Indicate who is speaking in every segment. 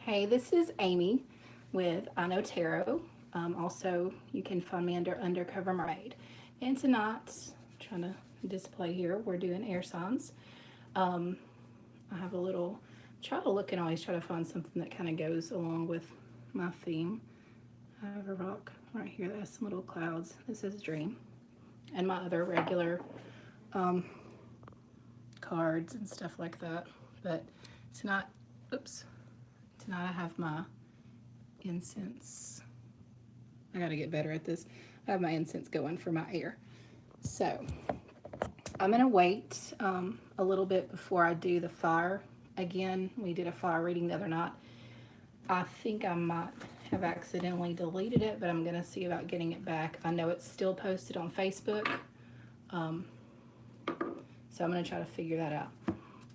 Speaker 1: Hey, this is Amy with I Know Tarot. Also, you can find me under Undercover Mermaid. And tonight, trying to display here, we're doing air signs. Um, I have a little, try to look and always try to find something that kind of goes along with my theme. I have a rock right here that has some little clouds. This is Dream. And my other regular um, cards and stuff like that. But tonight, oops, tonight I have my incense. I gotta get better at this. I have my incense going for my air. So I'm gonna wait a little bit before I do the fire. Again, we did a fire reading the other night. I think I might have accidentally deleted it, but I'm gonna see about getting it back. I know it's still posted on Facebook, um, so I'm gonna try to figure that out.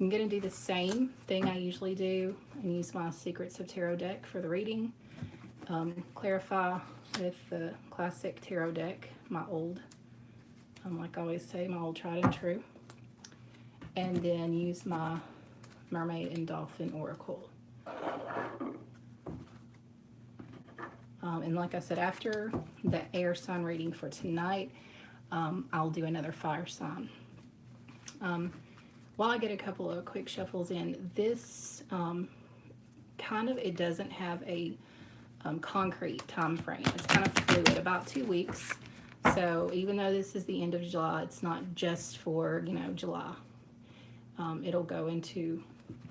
Speaker 1: I'm gonna do the same thing I usually do and use my Secrets of Tarot deck for the reading. Clarify with the classic tarot deck, my old, like I always say, my old tried and true. And then use my Mermaid and Dolphin Oracle. And like I said, after the air sign reading for tonight, I'll do another fire sign. While I get a couple of quick shuffles in, this kind of, it doesn't have a concrete time frame. It's kind of fluid, about 2 weeks. So even though this is the end of July, it's not just for, July. It'll go into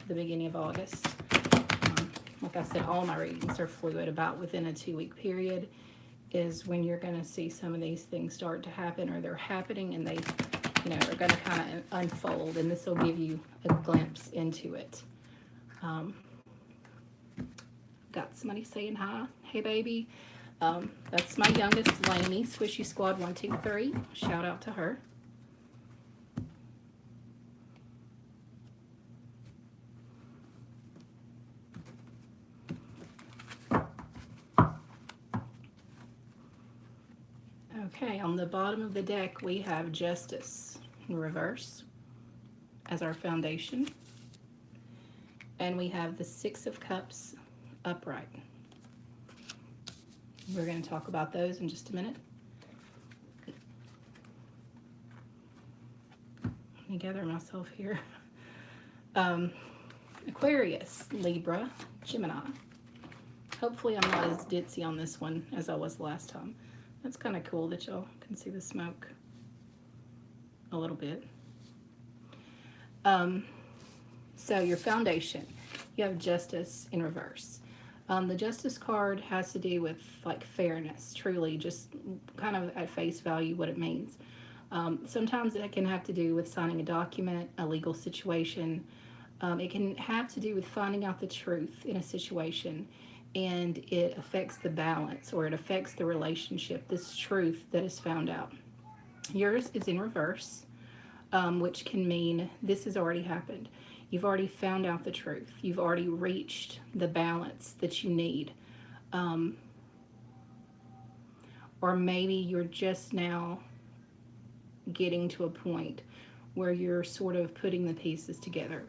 Speaker 1: the beginning of August. Like I said, all my readings are fluid. About within a 2 week period is when you're going to see some of these things start to happen, or they're happening, and they, are going to kind of unfold. And this will give you a glimpse into it. Got somebody saying hi. Hey, baby. That's my youngest, Lainey, Squishy Squad 123. Shout out to her. Okay, on the bottom of the deck, we have Justice in reverse as our foundation. And we have the Six of Cups upright. We're going to talk about those in just a minute. Let me gather myself here. Aquarius, Libra, Gemini. Hopefully I'm not as ditzy on this one as I was last time. That's kind of cool that y'all can see the smoke a little bit. So your foundation, you have Justice in reverse. The Justice card has to do with like fairness, truly, just kind of at face value what it means. Sometimes it can have to do with signing a document, a legal situation. It can have to do with finding out the truth in a situation, and it affects the balance, or it affects the relationship, this truth that is found out. Yours is in reverse, which can mean this has already happened. You've already found out the truth. You've already reached the balance that you need. Or maybe you're just now getting to a point where you're sort of putting the pieces together.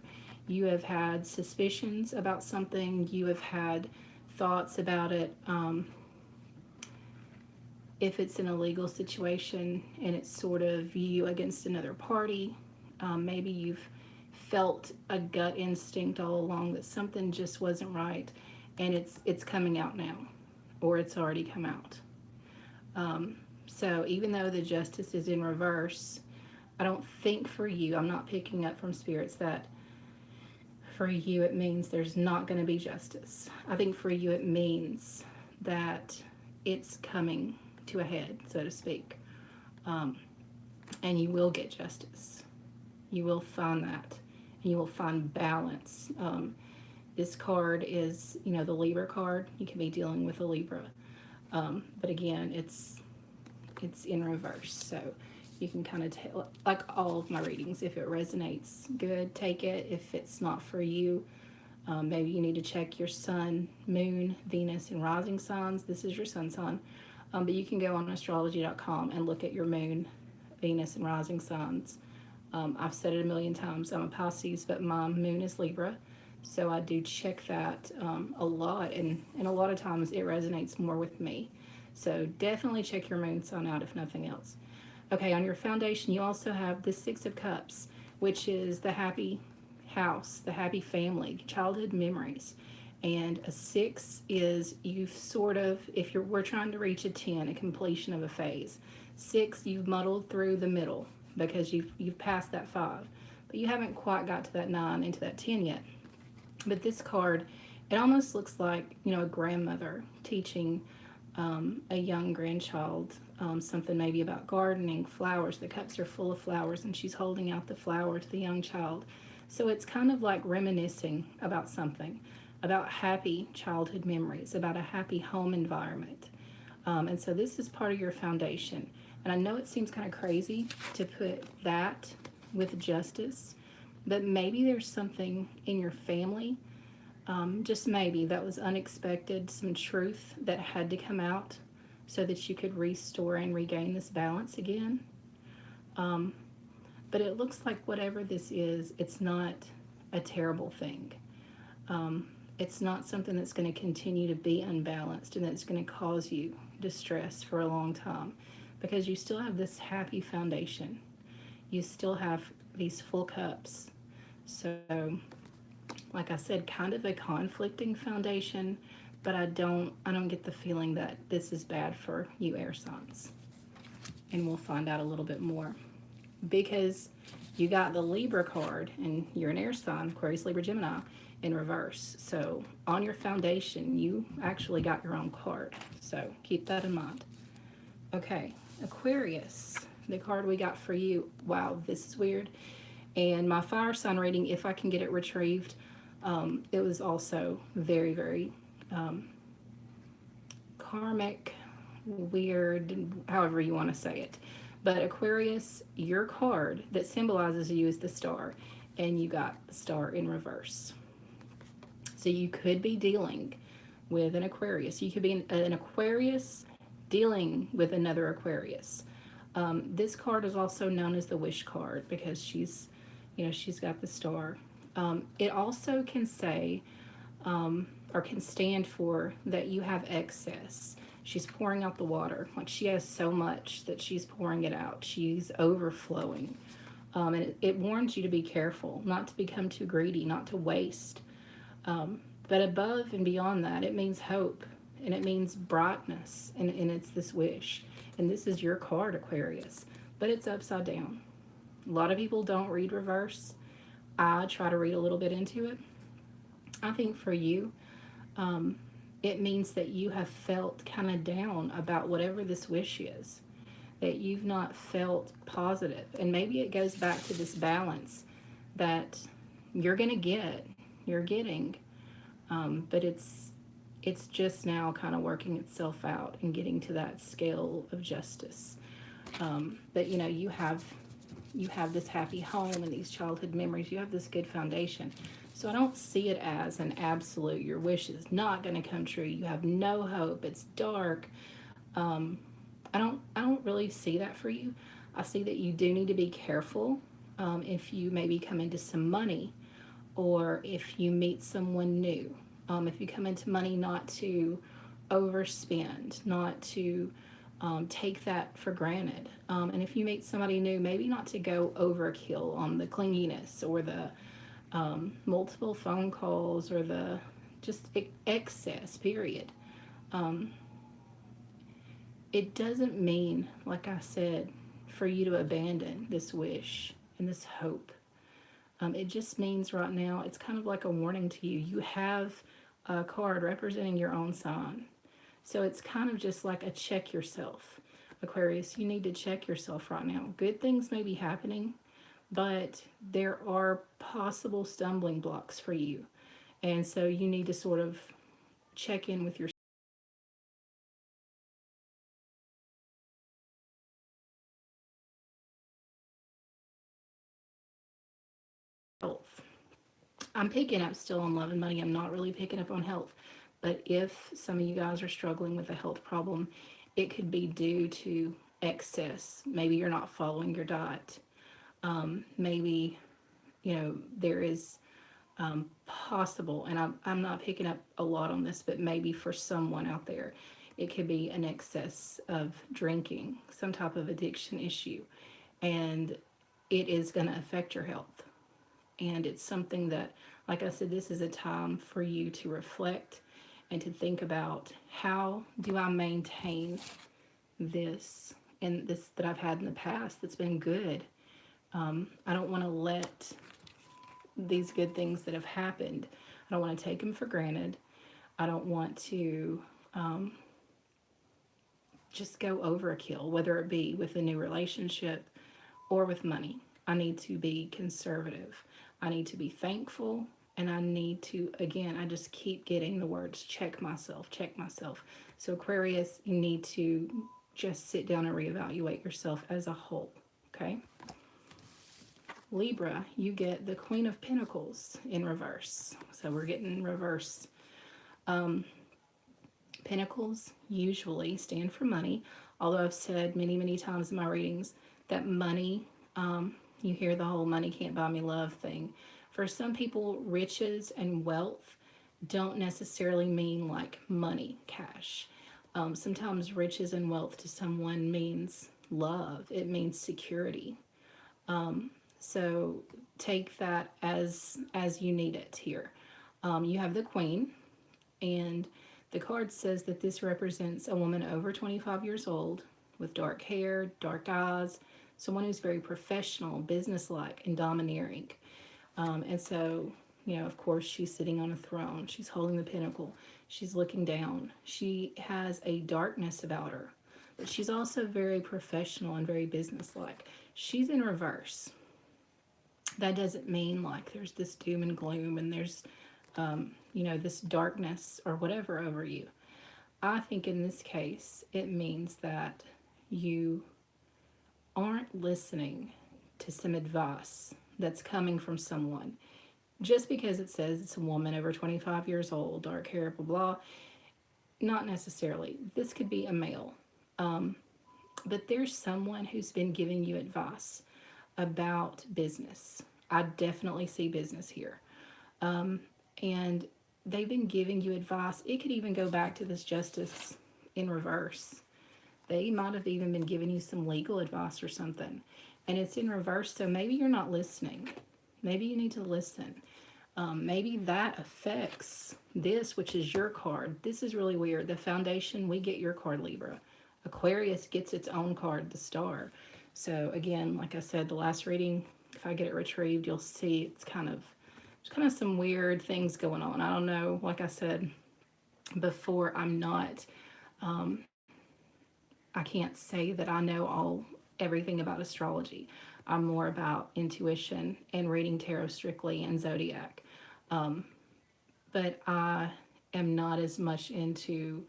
Speaker 1: You have had suspicions about something. You have had thoughts about it. If it's in a legal situation and it's sort of you against another party, maybe you've felt a gut instinct all along that something just wasn't right, and it's coming out now, or it's already come out. So even though the Justice is in reverse, I don't think for you, I'm not picking up from spirits that for you it means there's not going to be justice. I think for you it means that it's coming to a head, so to speak. And you will get justice. You will find that. And you will find balance. This card is, the Libra card. You can be dealing with a Libra. But again, it's in reverse. So you can kind of tell, like all of my readings, if it resonates, good, take it. If it's not for you, maybe you need to check your sun, moon, Venus, and rising signs. This is your sun sign. But you can go on astrology.com and look at your moon, Venus, and rising signs. I've said it a million times. I'm a Pisces, but my moon is Libra. So I do check that a lot, and a lot of times it resonates more with me. So definitely check your moon sign out if nothing else. Okay, on your foundation, you also have the Six of Cups, which is the happy house, the happy family, childhood memories. And a six is you've sort of, if you're we're trying to reach a 10, a completion of a phase. Six, you've muddled through the middle because you've passed that five, but you haven't quite got to that nine into that 10 yet. But this card, it almost looks like, a grandmother teaching a young grandchild something maybe about gardening, flowers. The cups are full of flowers, and she's holding out the flower to the young child. So it's kind of like reminiscing about something, about happy childhood memories, about a happy home environment. And so this is part of your foundation. And I know it seems kind of crazy to put that with justice, but maybe there's something in your family, just maybe, that was unexpected, some truth that had to come out so that you could restore and regain this balance again. Um, but it looks like whatever this is, it's not a terrible thing. It's not something that's going to continue to be unbalanced and that's going to cause you distress for a long time, because you still have this happy foundation. You still have these full cups. So, like I said, kind of a conflicting foundation, but I don't get the feeling that this is bad for you air signs. And we'll find out a little bit more, because you got the Libra card and you're an air sign, Aquarius, Libra, Gemini, in reverse. So on your foundation, you actually got your own card. So keep that in mind. Okay, Aquarius, the card we got for you. Wow, this is weird. And my fire sign reading, if I can get it retrieved, it was also very, very karmic, weird, however you want to say it. But Aquarius, your card that symbolizes you is the star, and you got the star in reverse. So you could be dealing with an Aquarius. You could be an Aquarius dealing with another Aquarius. This card is also known as the wish card because she's got the star. It also can say, or can stand for, that you have excess. She's pouring out the water. Like, she has so much that she's pouring it out. She's overflowing. And it warns you to be careful, not to become too greedy, not to waste. But above and beyond that, it means hope, and it means brightness, and it's this wish. And this is your card, Aquarius, but it's upside down. A lot of people don't read reverse. I try to read a little bit into it. I think for you, um, it means that you have felt kind of down about whatever this wish is, that you've not felt positive. And maybe it goes back to this balance that you're going to get, you're getting, but it's just now kind of working itself out and getting to that scale of justice. But you have this happy home and these childhood memories. You have this good foundation. So I don't see it as an absolute, your wish is not going to come true. You have no hope. It's dark. Um, I don't really see that for you. I see that you do need to be careful, if you maybe come into some money, or if you meet someone new. If you come into money, not to overspend, not to take that for granted. And if you meet somebody new, maybe not to go overkill on the clinginess or the multiple phone calls or the just excess, period. Um, it doesn't mean, like I said, for you to abandon this wish and this hope. It just means right now, it's kind of like a warning to you. You have a card representing your own sign. So it's kind of just like a check yourself. Aquarius, you need to check yourself right now. Good things may be happening, but there are possible stumbling blocks for you. And so you need to sort of check in with yourself. I'm picking up still on love and money. I'm not really picking up on health. But if some of you guys are struggling with a health problem, it could be due to excess. Maybe you're not following your diet. Maybe, there is possible, and I'm not picking up a lot on this, but maybe for someone out there, it could be an excess of drinking, some type of addiction issue, and it is going to affect your health. And it's something that, like I said, this is a time for you to reflect and to think about, how do I maintain this and this that I've had in the past that's been good. I don't want to let these good things that have happened, I don't want to take them for granted. I don't want to um, just go overkill, whether it be with a new relationship or with money. I need to be conservative. I need to be thankful. And I need to, again, I just keep getting the words check myself, check myself. So, Aquarius, you need to just sit down and reevaluate yourself as a whole. Okay? Libra, you get the Queen of Pentacles in reverse. So, we're getting reverse. Um, Pentacles usually stand for money, although I've said many, many times in my readings that money, you hear the whole money can't buy me love thing. For some people, riches and wealth don't necessarily mean like money, cash. Sometimes riches and wealth to someone means love, it means security. So take that as you need it here. You have the Queen, and the card says that this represents a woman over 25 years old with dark hair, dark eyes, someone who's very professional, businesslike, and domineering. And so, of course, she's sitting on a throne. She's holding the pinnacle. She's looking down. She has a darkness about her, but she's also very professional and very businesslike. She's in reverse. That doesn't mean like there's this doom and gloom and there's this darkness or whatever over you. I think in this case, it means that you aren't listening to some advice that's coming from someone. Just because it says it's a woman over 25 years old, dark hair, blah, blah, not necessarily. This could be a male. But there's someone who's been giving you advice about business. I definitely see business here. And they've been giving you advice. It could even go back to this justice in reverse. They might have even been giving you some legal advice or something. And it's in reverse, so maybe you're not listening. Maybe you need to listen. Maybe that affects this, which is your card. This is really weird. The foundation, we get your card, Libra. Aquarius gets its own card, the star. So again, like I said, the last reading, if I get it retrieved, you'll see there's kind of some weird things going on. I don't know. Like I said before, I can't say that I know everything about astrology. I'm more about intuition and reading tarot strictly and zodiac. But I am not as much into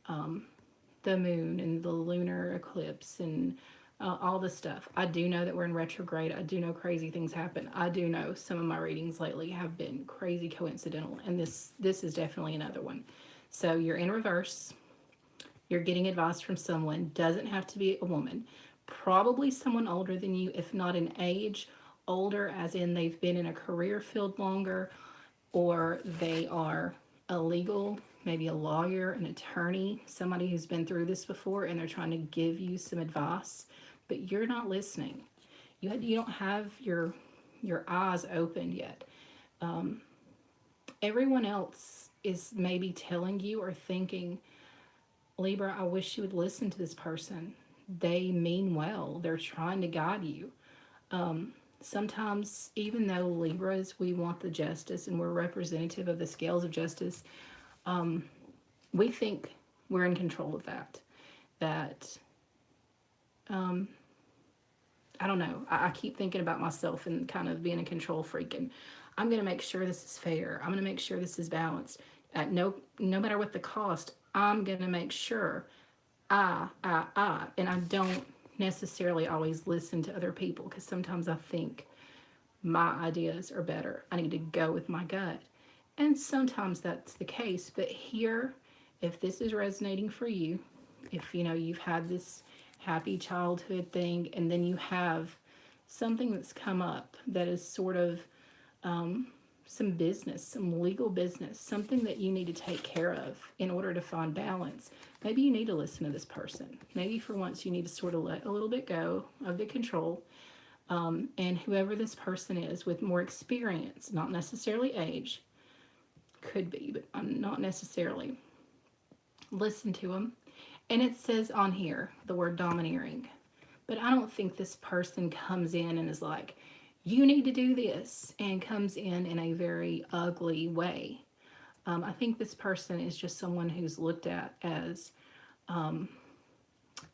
Speaker 1: the moon and the lunar eclipse and all the stuff. I do know that we're in retrograde. I do know crazy things happen. I do know some of my readings lately have been crazy coincidental, and this is definitely another one. So you're in reverse. You're getting advice from someone. Doesn't have to be a woman. Probably someone older than you, if not in age, older as in they've been in a career field longer, or they are a legal, maybe a lawyer, an attorney, somebody who's been through this before, and they're trying to give you some advice, but you're not listening. You don't have your eyes opened yet. Everyone else is maybe telling you or thinking, Libra, I wish you would listen to this person. They mean well. They're trying to guide you. Sometimes, even though Libras, we want the justice and we're representative of the scales of justice, we think we're in control of that. That, I don't know. I keep thinking about myself and kind of being a control freak. And I'm going to make sure this is fair. I'm going to make sure this is balanced. No matter what the cost, I'm going to make sure and I don't necessarily always listen to other people because sometimes I think my ideas are better. I need to go with my gut. And sometimes that's the case. But here, if this is resonating for you, if you've had this happy childhood thing and then you have something that's come up that is sort of some business, some legal business, something that you need to take care of in order to find balance. Maybe you need to listen to this person. Maybe for once you need to sort of let a little bit go of the control. And whoever this person is with more experience, not necessarily age, could be, but not necessarily, listen to them. And it says on here the word domineering. But I don't think this person comes in and is like, you need to do this, and comes in a very ugly way. I think this person is just someone who's looked at as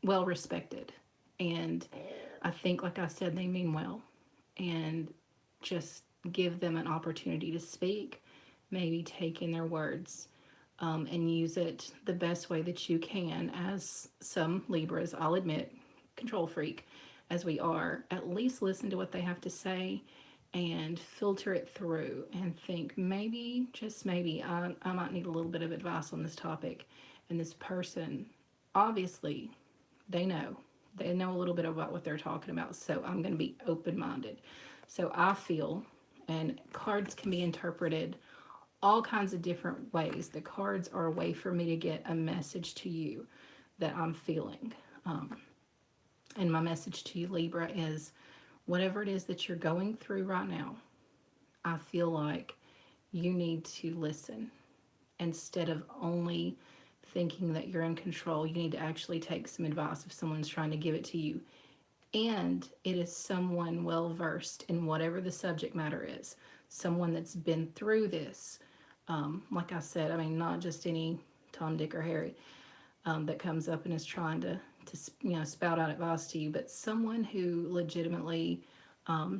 Speaker 1: well respected. And I think, like I said, they mean well. And just give them an opportunity to speak, maybe take in their words, and use it the best way that you can. As some Libras, I'll admit, control freak as we are, at least listen to what they have to say and filter it through and think, maybe, just maybe, I might need a little bit of advice on this topic. And this person, obviously, they know. They know a little bit about what they're talking about. So I'm going to be open minded. So I feel, and cards can be interpreted all kinds of different ways. The cards are a way for me to get a message to you that I'm feeling. And my message to you, Libra, is whatever it is that you're going through right now, I feel like you need to listen instead of only thinking that you're in control. You need to actually take some advice if someone's trying to give it to you. And it is someone well versed in whatever the subject matter is, someone that's been through this. Like I said, I mean, not just any Tom, Dick, or Harry that comes up and is trying to spout out advice to you, but someone who legitimately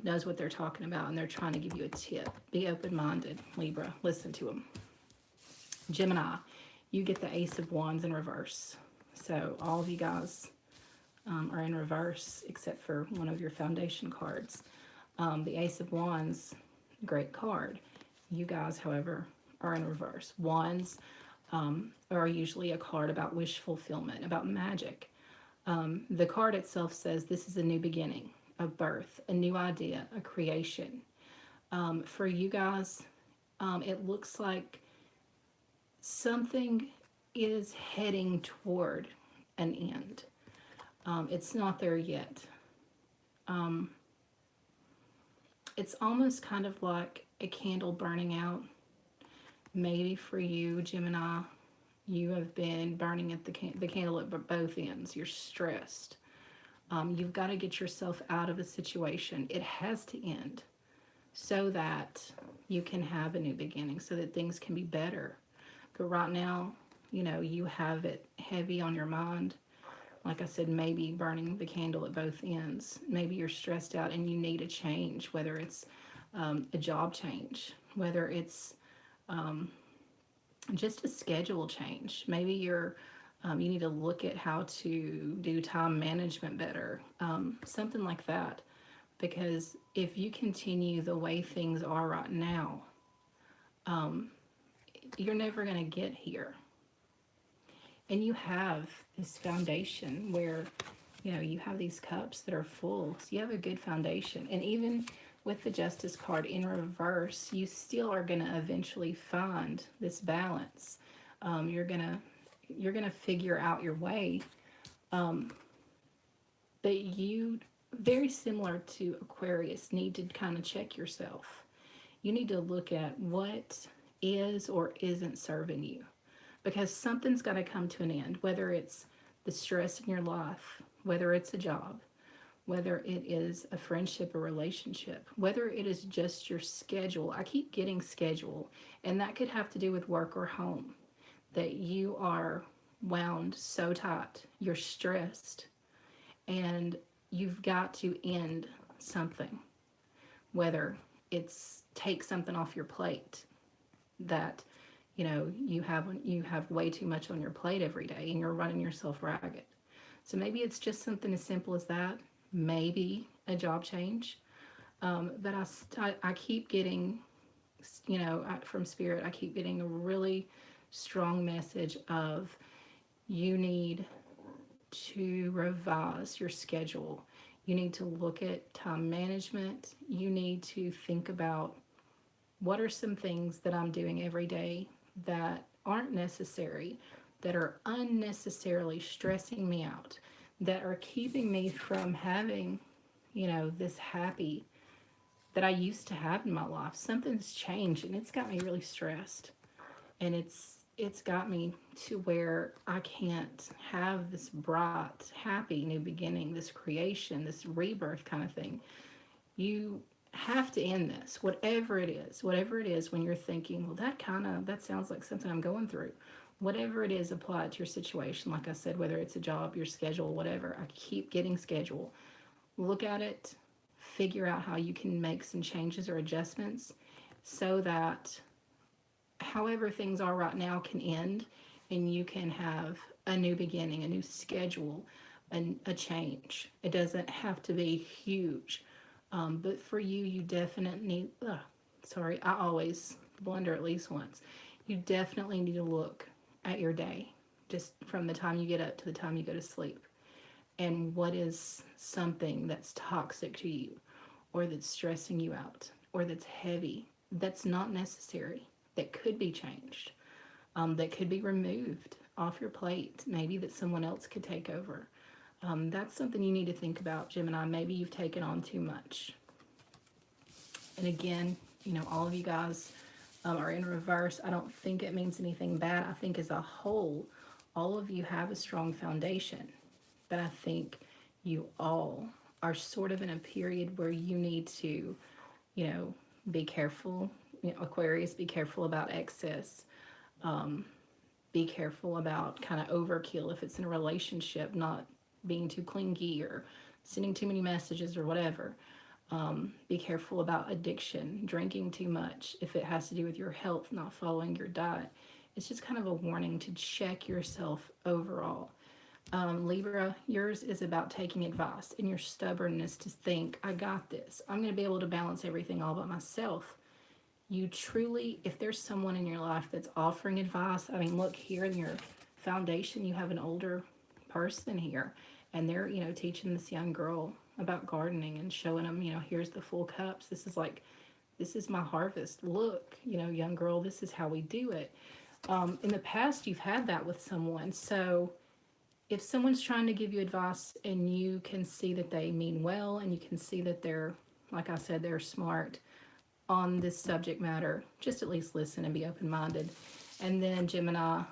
Speaker 1: knows what they're talking about, and they're trying to give you a tip. Be open-minded, Libra. Listen to them. Gemini, you get the Ace of Wands in reverse. So all of you guys are in reverse except for one of your foundation cards. The Ace of Wands, great card. You guys, however, are in reverse. Wands are usually a card about wish fulfillment, about magic. The card itself says this is a new beginning, a birth, a new idea, a creation. For you guys, it looks like something is heading toward an end. It's not there yet. It's almost kind of like a candle burning out. Maybe for you, Gemini, you have been burning at the candle at both ends. You're stressed. You've got to get yourself out of a situation. It has to end so that you can have a new beginning, so that things can be better. But right now, you have it heavy on your mind. Like I said, maybe burning the candle at both ends. Maybe you're stressed out and you need a change, whether it's a job change, whether it's just a schedule change. Maybe you need to look at how to do time management better, something like that. Because if you continue the way things are right now, you're never going to get here. And you have this foundation where, you have these cups that are full. So you have a good foundation. And even with the Justice card in reverse, you still are going to eventually find this balance. You're gonna figure out your way. But you, very similar to Aquarius, need to kind of check yourself. You need to look at what is or isn't serving you, because something's got to come to an end, whether it's the stress in your life, whether it's a job, whether it is a friendship or relationship, whether it is just your schedule. I keep getting schedule, and that could have to do with work or home, that you are wound so tight, you're stressed, and you've got to end something, whether it's take something off your plate that you have way too much on your plate every day and you're running yourself ragged. So maybe it's just something as simple as that, maybe a job change. But I keep getting, from Spirit, I keep getting a really strong message of you need to revise your schedule. You need to look at time management. You need to think about What are some things that I'm doing every day that aren't necessary, that are unnecessarily stressing me out, that are keeping me from having, this happy that I used to have in my life? Something's changed and it's got me really stressed. And it's got me to where I can't have this bright, happy new beginning, this creation, this rebirth kind of thing. You have to end this, whatever it is when you're thinking, well, that sounds like something I'm going through. Whatever it is, apply it to your situation. Like I said, whether it's a job, your schedule, whatever. I keep getting schedule. Look at it, figure out how you can make some changes or adjustments so that however things are right now can end and you can have a new beginning, a new schedule, and a change. It doesn't have to be huge. But for you, you definitely need, sorry, I always blunder at least once. You definitely need to look at your day, just from the time you get up to the time you go to sleep. And what is something that's toxic to you, or that's stressing you out, or that's heavy, that's not necessary, that could be changed, that could be removed off your plate, maybe that someone else could take over. That's something you need to think about, Gemini. Maybe you've taken on too much. And again, all of you guys are in reverse. I don't think it means anything bad. I think as a whole, all of you have a strong foundation. But I think you all are sort of in a period where you need to, be careful. Aquarius, be careful about excess. Be careful about kind of overkill if it's in a relationship, not being too clingy or sending too many messages or whatever. Be careful about addiction, drinking too much. If it has to do with your health, not following your diet, it's just kind of a warning to check yourself overall. Libra, yours is about taking advice and your stubbornness to think, I got this. I'm going to be able to balance everything all by myself. You truly, if there's someone in your life that's offering advice, I mean, look here in your foundation, you have an older person here, and they're, teaching this young girl about gardening and showing them, here's the full cups. This is my harvest. Look, young girl, this is how we do it. In the past, you've had that with someone. So if someone's trying to give you advice and you can see that they mean well and you can see that they're, like I said, they're smart on this subject matter, just at least listen and be open-minded. And then Gemini,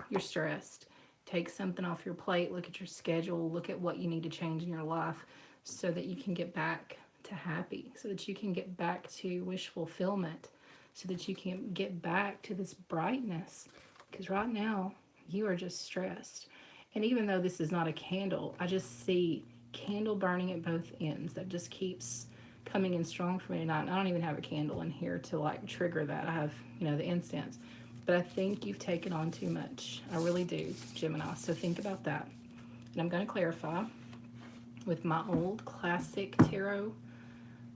Speaker 1: you're stressed. Take something off your plate, look at your schedule, look at what you need to change in your life so that you can get back to happy, so that you can get back to wish fulfillment, so that you can get back to this brightness. Because right now, you are just stressed. And even though this is not a candle, I just see candle burning at both ends. That just keeps coming in strong for me tonight. I don't even have a candle in here to like trigger that. I have, the incense. But I think you've taken on too much. I really do, Gemini. So think about that. And I'm going to clarify with my old classic tarot.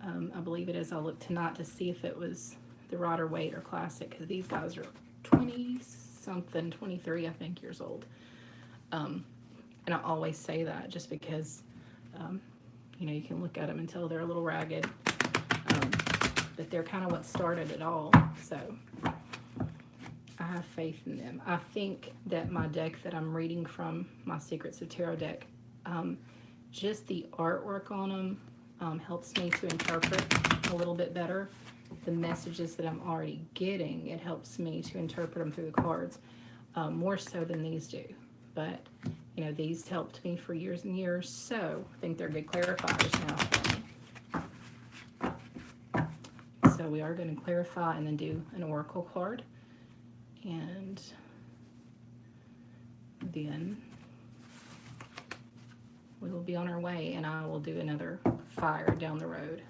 Speaker 1: I believe it is. I'll look tonight to see if it was the Rider Waite or classic, because these guys are 20-something, 23, I think, years old. And I always say that just because, you can look at them and tell they're a little ragged. But they're kind of what started it all. So I have faith in them. I think that my deck that I'm reading from, my Secrets of Tarot deck, just the artwork on them helps me to interpret a little bit better the messages that I'm already getting. It helps me to interpret them through the cards more so than these do. But, these helped me for years and years, so I think they're good clarifiers now for me. So we are going to clarify and then do an oracle card. And then we will be on our way, and I will do another fire down the road.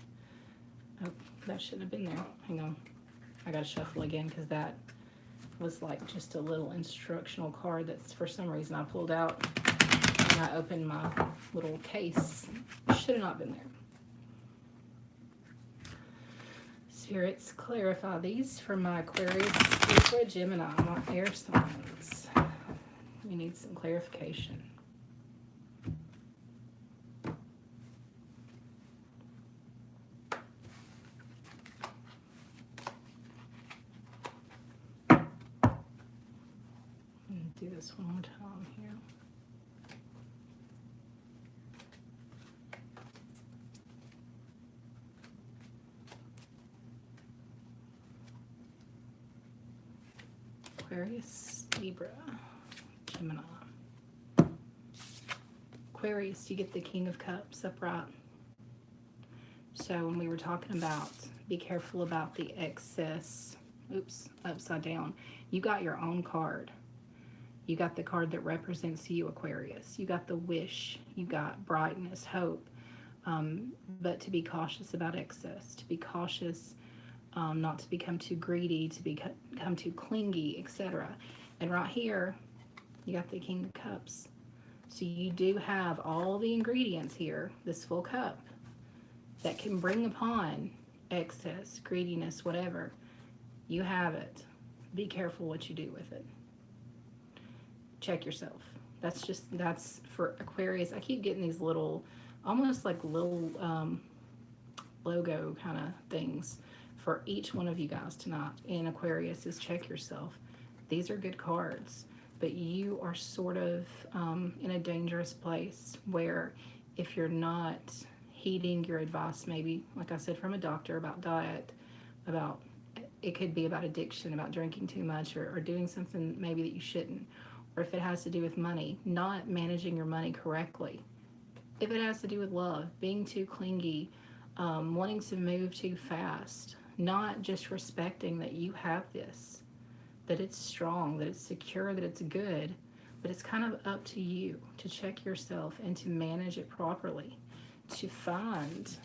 Speaker 1: Oh, that shouldn't have been there. Hang on. I got to shuffle again because that was like just a little instructional card that's for some reason I pulled out and I opened my little case. Should have not been there. Spirits, clarify these for my Aquarius, Libra, Gemini, my air signs. We need some clarification. do this one more time here. Aquarius, Libra, Gemini. Aquarius, you get the King of Cups upright. So when we were talking about be careful about the excess, oops, upside down, you got your own card. You got the card that represents you, Aquarius. You got the wish. You got brightness, hope. But to be cautious about excess, to be cautious, not to become too greedy, to become too clingy, etc. And right here, you got the King of Cups. So you do have all the ingredients here, this full cup, that can bring upon excess, greediness, whatever. You have it. Be careful what you do with it. Check yourself. That's for Aquarius. I keep getting these little, almost like little logo kind of things for each one of you guys tonight. In Aquarius is check yourself. These are good cards, but you are sort of in a dangerous place where if you're not heeding your advice, maybe, like I said, from a doctor about diet, about it could be about addiction, about drinking too much or doing something maybe that you shouldn't, or if it has to do with money, not managing your money correctly. If it has to do with love, being too clingy, wanting to move too fast, not just respecting that you have this, that it's strong, that it's secure, that it's good, but it's kind of up to you to check yourself and to manage it properly, to find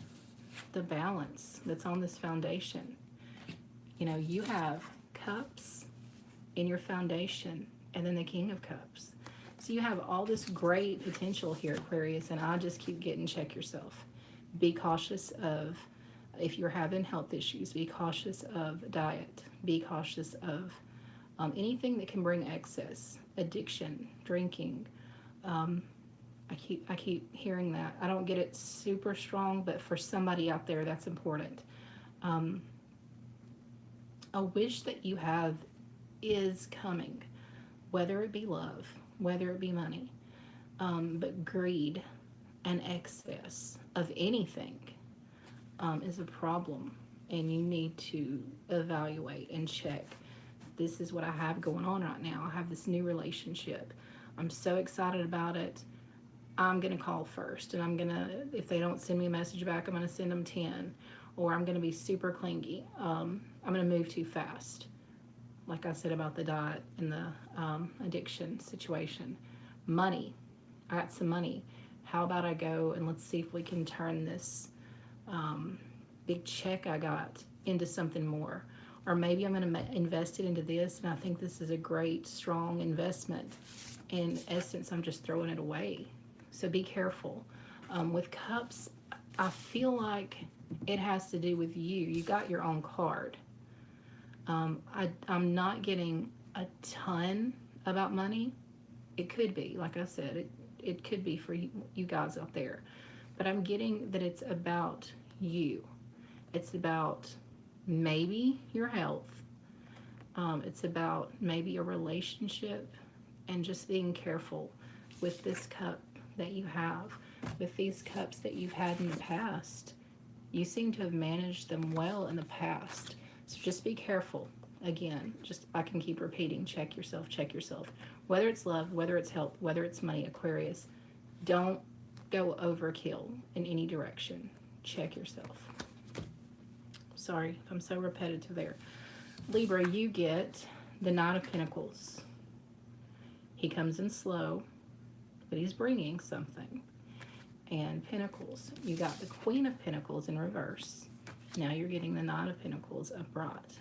Speaker 1: the balance that's on this foundation. You know, you have cups in your foundation and then the King of Cups. So you have all this great potential here, Aquarius, and I just keep getting check yourself. Be cautious of, if you're having health issues, be cautious of diet. Be cautious of anything that can bring excess, addiction, drinking. I keep hearing that. I don't get it super strong, but for somebody out there, that's important. A wish that you have is coming, whether it be love, whether it be money, but greed and excess of anything is a problem, and you need to evaluate and check. This is what I have going on right now. I have this new relationship. I'm so excited about it. I'm going to call first, and I'm going to, if they don't send me a message back, I'm going to send them 10, or I'm going to be super clingy. I'm going to move too fast. Like I said about the diet and the addiction situation. Money. I got some money. How about I go and let's see if we can turn this big check I got into something more. Or maybe I'm going to invest it into this, and I think this is a great, strong investment. In essence, I'm just throwing it away. So be careful. With cups, I feel like it has to do with you. You got your own card. I'm not getting a ton about money. It could be, like I said, it could be for you guys out there. But I'm getting that it's about you. It's about maybe your health. It's about maybe a relationship, and just being careful with this cup that you have, with these cups that you've had in the past. You seem to have managed them well in the past. So just be careful. Again, just I can keep repeating, check yourself, check yourself. Whether it's love, whether it's health, whether it's money, Aquarius, don't go overkill in any direction. Check yourself. Sorry if I'm so repetitive there. Libra, you get the Knight of Pentacles. He comes in slow, but he's bringing something. And Pentacles, you got the Queen of Pentacles in reverse. Now you're getting the Knight of Pentacles upright.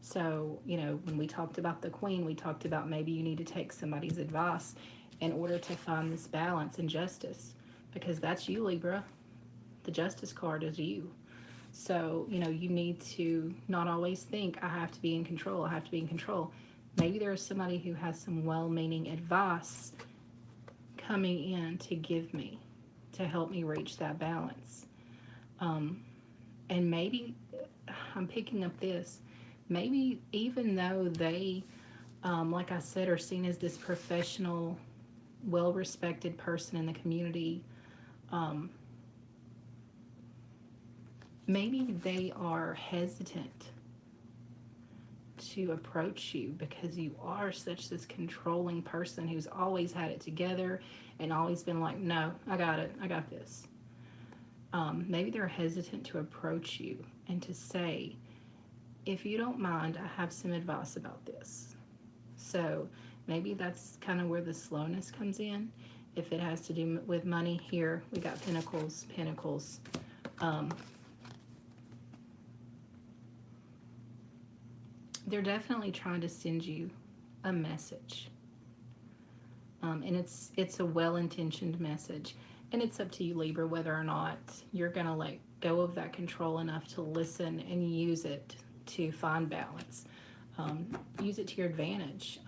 Speaker 1: So, you know, when we talked about the Queen, we talked about maybe you need to take somebody's advice in order to find this balance and justice, because that's you, Libra. The Justice card is you. So, you know, you need to not always think, I have to be in control, I have to be in control. Maybe there is somebody who has some well-meaning advice coming in to give me, to help me reach that balance. And maybe, I'm picking up this, maybe even though they like I said, are seen as this professional, well respected person in the community. Um, Maybe they are hesitant to approach you because you are such this controlling person who's always had it together and always been like, no, I got it, I got this. Maybe they're hesitant to approach you and to say, if you don't mind, I have some advice about this. So maybe that's kind of where the slowness comes in. If it has to do with money, here we got pentacles, pentacles. Um, they're definitely trying to send you a message, and it's a well-intentioned message, and it's up to you, Libra, whether or not you're gonna let go of that control enough to listen and use it to find balance. Use it to your advantage.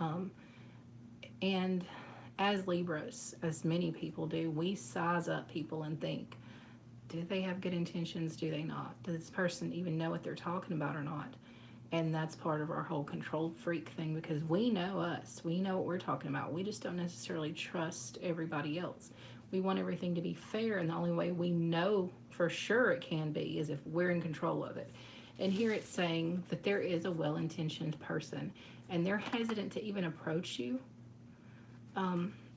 Speaker 1: And as Libras, as many people do, we size up people and think, do they have good intentions? Do they not? Does this person even know what they're talking about or not? And that's part of our whole control freak thing, because we know us. We know what we're talking about. We just don't necessarily trust everybody else. We want everything to be fair, and the only way we know for sure it can be is if we're in control of it. And here it's saying that there is a well intentioned person, and they're hesitant to even approach you,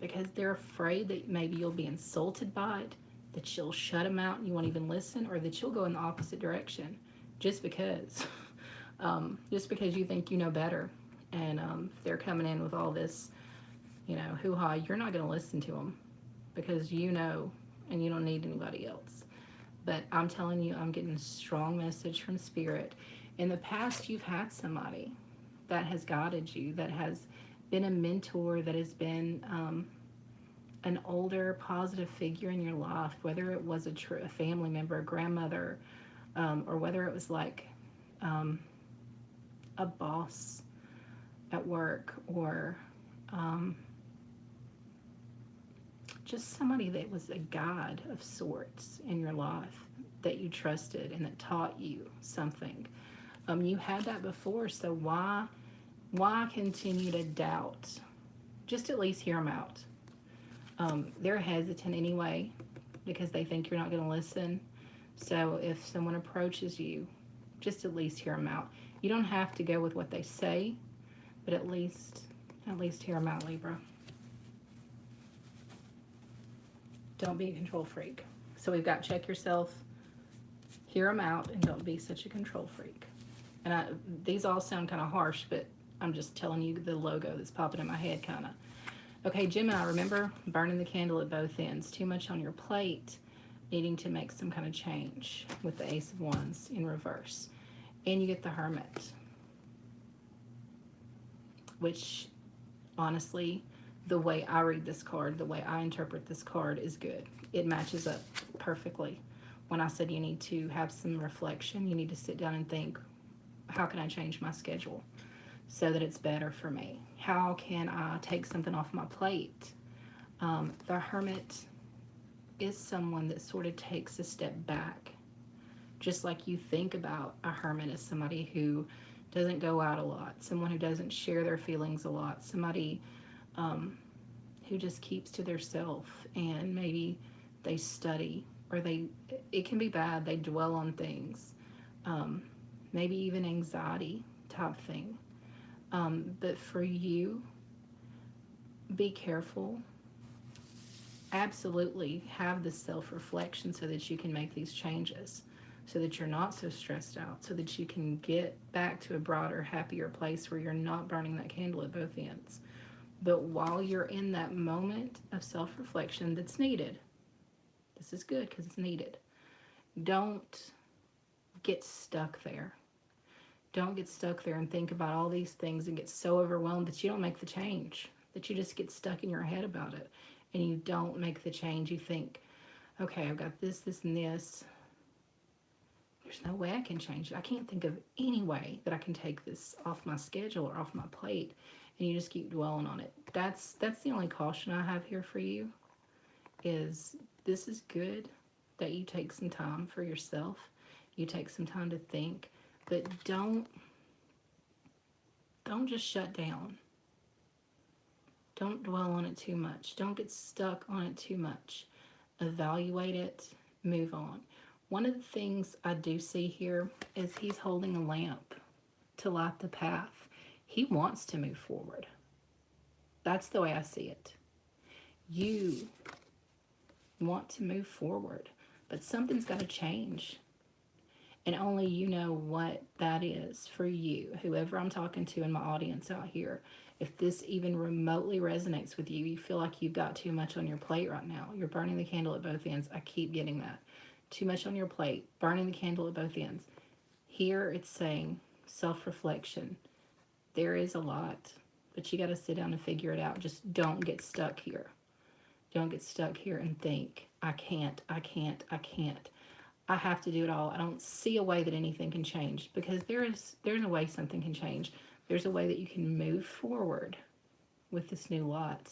Speaker 1: because they're afraid that maybe you'll be insulted by it, that you'll shut them out and you won't even listen, or that you'll go in the opposite direction just because. Just because you think you know better. And they're coming in with all this, hoo-ha, you're not going to listen to them because you know and you don't need anybody else. But I'm telling you, I'm getting a strong message from Spirit. In the past, you've had somebody that has guided you, that has been a mentor, that has been an older positive figure in your life, whether it was a family member, a grandmother, or whether it was like a boss at work, or just somebody that was a guide of sorts in your life that you trusted and that taught you something. You had that before, so why continue to doubt? Just at least hear them out. They're hesitant anyway because they think you're not going to listen. So if someone approaches you, just at least hear them out. You don't have to go with what they say, but at least hear them out, Libra. Don't be a control freak. So we've got check yourself, hear them out, and don't be such a control freak. And these all sound kind of harsh, but I'm just telling you the logo that's popping in my head, kind of. Okay, Gemini, remember burning the candle at both ends. Too much on your plate, needing to make some kind of change with the Ace of Wands in reverse. And you get the Hermit, which honestly, the way I read this card, the way I interpret this card is good. It matches up perfectly. When I said you need to have some reflection, you need to sit down and think, how can I change my schedule so that it's better for me? How can I take something off my plate? The Hermit is someone that sort of takes a step back. Just like you think about a hermit as somebody who doesn't go out a lot, someone who doesn't share their feelings a lot, somebody who just keeps to theirself, and maybe they study, or it can be bad, they dwell on things, maybe even anxiety type thing. But for you, be careful. Absolutely have the self-reflection so that you can make these changes, so that you're not so stressed out, so that you can get back to a broader, happier place where you're not burning that candle at both ends. But while you're in that moment of self-reflection that's needed, this is good because it's needed, don't get stuck there. Don't get stuck there and think about all these things and get so overwhelmed that you don't make the change, that you just get stuck in your head about it and you don't make the change. You think, okay, I've got this, this, and this. There's no way I can change it. I can't think of any way that I can take this off my schedule or off my plate. And you just keep dwelling on it. That's the only caution I have here for you, is this is good that you take some time for yourself. You take some time to think, but don't just shut down. Don't dwell on it too much. Don't get stuck on it too much. Evaluate it, move on. One of the things I do see here is he's holding a lamp to light the path. He wants to move forward. That's the way I see it. You want to move forward, but something's got to change. And only you know what that is for you, whoever I'm talking to in my audience out here. If this even remotely resonates with you, you feel like you've got too much on your plate right now. You're burning the candle at both ends. I keep getting that. Too much on your plate, burning the candle at both ends. Here it's saying self-reflection. There is a lot, but you got to sit down and figure it out. Just don't get stuck here. Don't get stuck here and think, I can't. I have to do it all. I don't see a way that anything can change, because there's a way something can change. There's a way that you can move forward with this new lot.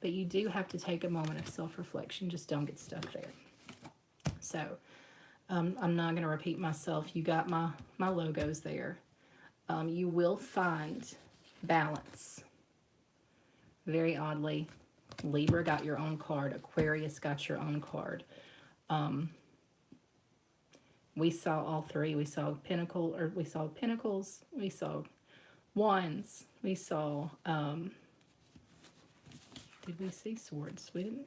Speaker 1: But you do have to take a moment of self-reflection. Just don't get stuck there. So I'm not going to repeat myself. You got my logos there. You will find balance. Very oddly, Libra got your own card. Aquarius got your own card. We saw all three. We saw pentacles. We saw wands. We saw, did we see swords? We didn't.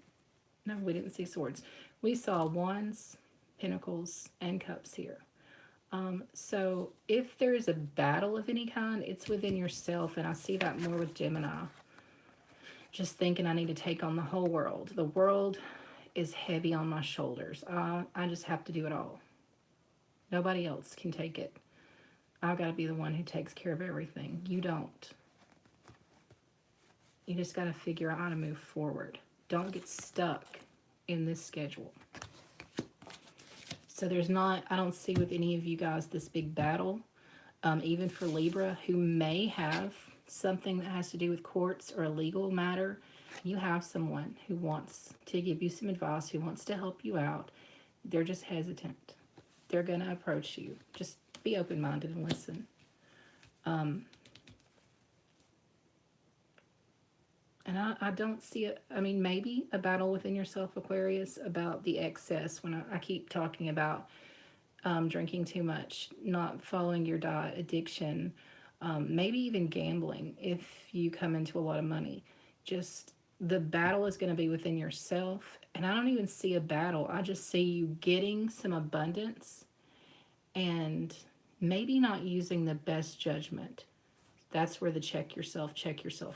Speaker 1: No, we didn't see swords. We saw wands, pentacles, and cups here. So if there is a battle of any kind, it's within yourself, and I see that more with Gemini. Just thinking I need to take on the whole world. The world is heavy on my shoulders. I just have to do it all. Nobody else can take it. I've got to be the one who takes care of everything. You don't. You just got to figure out how to move forward. Don't get stuck in this schedule. So there's not, I don't see with any of you guys this big battle. Even for Libra, who may have something that has to do with courts or a legal matter, you have someone who wants to give you some advice, who wants to help you out. They're just hesitant. They're going to approach you. Just be open-minded and listen. And I don't see it. I mean, maybe a battle within yourself, Aquarius, about the excess. When I keep talking about drinking too much, not following your diet, addiction, maybe even gambling if you come into a lot of money. Just the battle is going to be within yourself. And I don't even see a battle. I just see you getting some abundance and maybe not using the best judgment. That's where the check yourself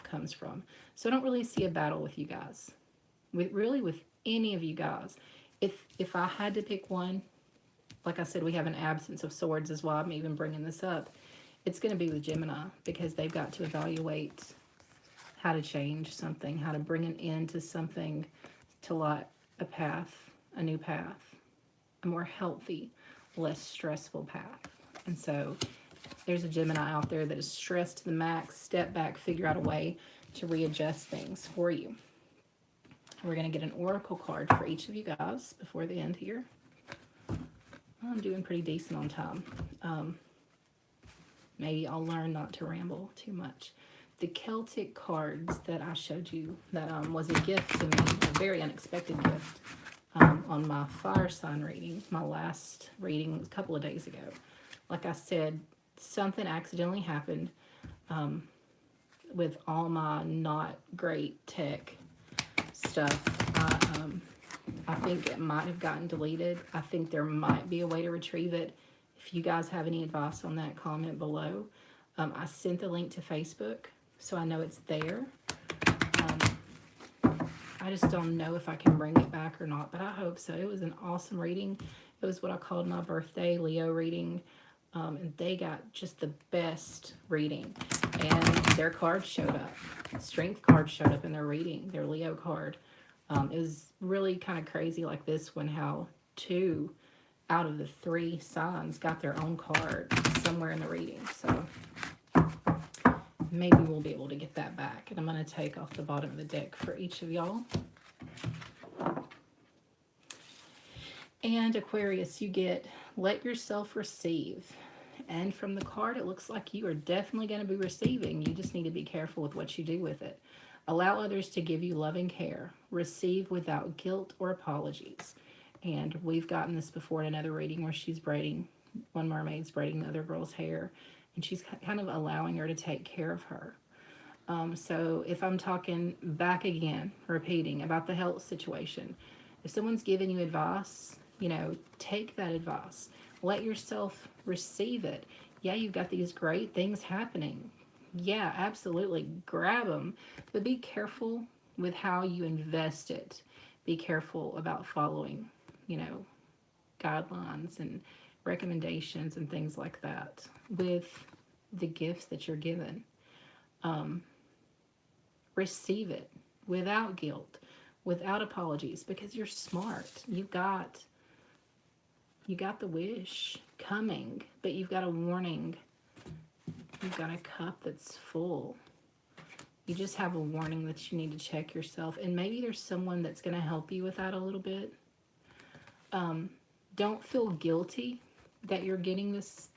Speaker 1: comes from. So I don't really see a battle with you guys. With any of you guys. If I had to pick one, like I said, we have an absence of swords is why I'm even bringing this up. It's going to be with Gemini, because they've got to evaluate how to change something, how to bring an end to something, to light a path, a new path, a more healthy, less stressful path. And so there's a Gemini out there that is stressed to the max. Step back, figure out a way to readjust things for you. We're going to get an oracle card for each of you guys before the end here. I'm doing pretty decent on time. Maybe I'll learn not to ramble too much. The Celtic cards that I showed you, that was a gift to me, a very unexpected gift, on my fire sign reading, my last reading a couple of days ago. Like I said, something accidentally happened with all my not great tech stuff. I think it might have gotten deleted. I think there might be a way to retrieve it. If you guys have any advice on that, comment below. I sent the link to Facebook, so I know it's there. I just don't know if I can bring it back or not, but I hope so. It was an awesome reading. It was what I called my birthday Leo reading. And they got just the best reading. And their card showed up. Strength card showed up in their reading, their Leo card. It was really kind of crazy like this one, how 2 out of the 3 signs got their own card somewhere in the reading. So maybe we'll be able to get that back. And I'm going to take off the bottom of the deck for each of y'all. And Aquarius, you get let yourself receive. And from the card, it looks like you are definitely going to be receiving. You just need to be careful with what you do with it. Allow others to give you loving care. Receive without guilt or apologies. And we've gotten this before in another reading where she's braiding, one mermaid's braiding the other girl's hair, and she's kind of allowing her to take care of her. So if I'm talking back again, repeating about the health situation, if someone's giving you advice, take that advice. Let yourself receive it. Yeah, you've got these great things happening. Yeah, absolutely. Grab them. But be careful with how you invest it. Be careful about following, you know, guidelines and recommendations and things like that with the gifts that you're given. Um, Receive it without guilt, without apologies, because you're smart. You got the wish coming, but you've got a warning. You've got a cup that's full. You just have a warning that you need to check yourself, and maybe there's someone that's going to help you with that a little bit. Don't feel guilty that you're getting this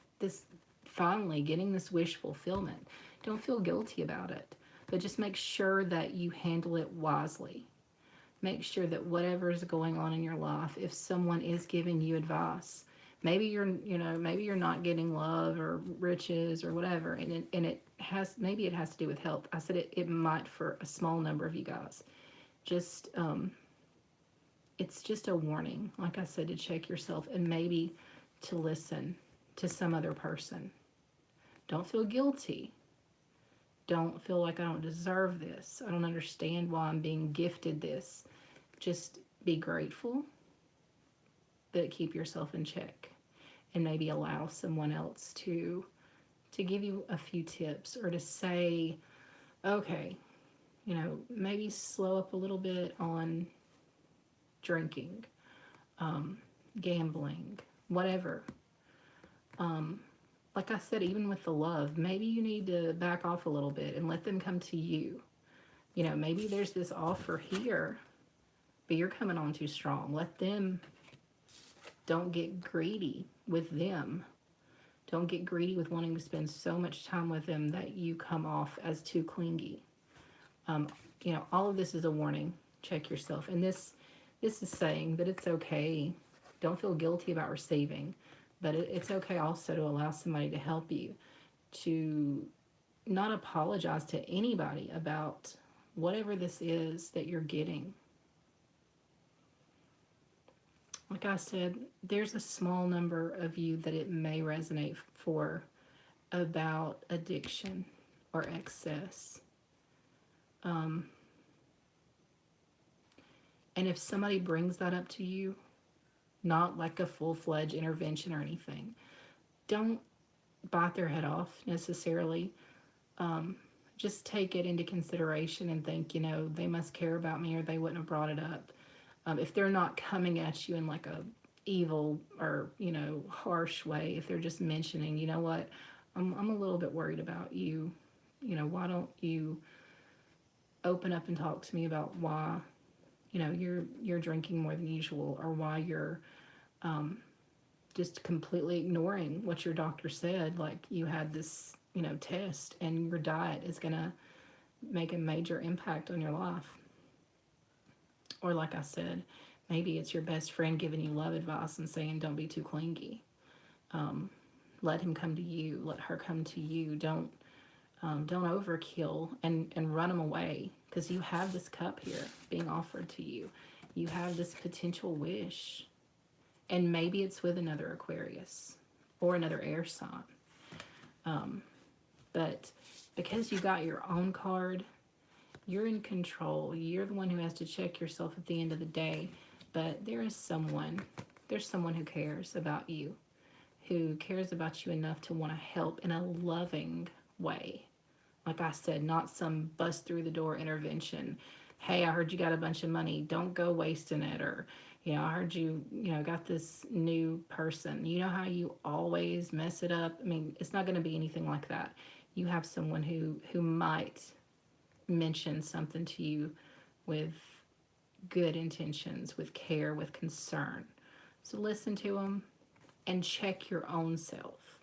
Speaker 1: finally getting this wish fulfillment. Don't feel guilty about it, but just make sure that you handle it wisely. Make sure that whatever is going on in your life, if someone is giving you advice, maybe you're not getting love or riches or whatever, maybe it has to do with health. I said it might for a small number of you guys. Just it's just a warning, like I said, to check yourself and maybe to listen to some other person. Don't feel guilty. Don't feel like I don't deserve this. I don't understand why I'm being gifted this. Just be grateful, but keep yourself in check, and maybe allow someone else to give you a few tips, or to say, okay, maybe slow up a little bit on drinking, gambling, whatever. Um, like I said, even with the love, maybe you need to back off a little bit and let them come to you. Maybe there's this offer here, but you're coming on too strong. Let them, don't get greedy with them. Don't get greedy with wanting to spend so much time with them that you come off as too clingy. Um, all of this is a warning. Check yourself. And this is saying that it's okay. Don't feel guilty about receiving, but it's okay also to allow somebody to help you, to not apologize to anybody about whatever this is that you're getting. Like I said, there's a small number of you that it may resonate for about addiction or excess. Um, and if somebody brings that up to you, not like a full-fledged intervention or anything, don't bite their head off necessarily. Um, just take it into consideration and think, they must care about me or they wouldn't have brought it up. If they're not coming at you in like a evil or harsh way, if they're just mentioning, what, I'm a little bit worried about you, why don't you open up and talk to me about why you're drinking more than usual, or why you're just completely ignoring what your doctor said, like you had this test and your diet is gonna make a major impact on your life. Or like I said, maybe it's your best friend giving you love advice and saying don't be too clingy. Let him come to you, let her come to you. Don't overkill and run them away, because you have this cup here being offered to you. You have this potential wish, and maybe it's with another Aquarius or another air sign. But because you got your own card, you're in control. You're the one who has to check yourself at the end of the day. But there's someone who cares about you, who cares about you enough to want to help in a loving way. Like I said, not some bust through the door intervention. Hey, I heard you got a bunch of money. Don't go wasting it. Or, I heard you, got this new person. You know how you always mess it up? I mean, it's not going to be anything like that. You have someone who might mention something to you with good intentions, with care, with concern. So listen to them and check your own self.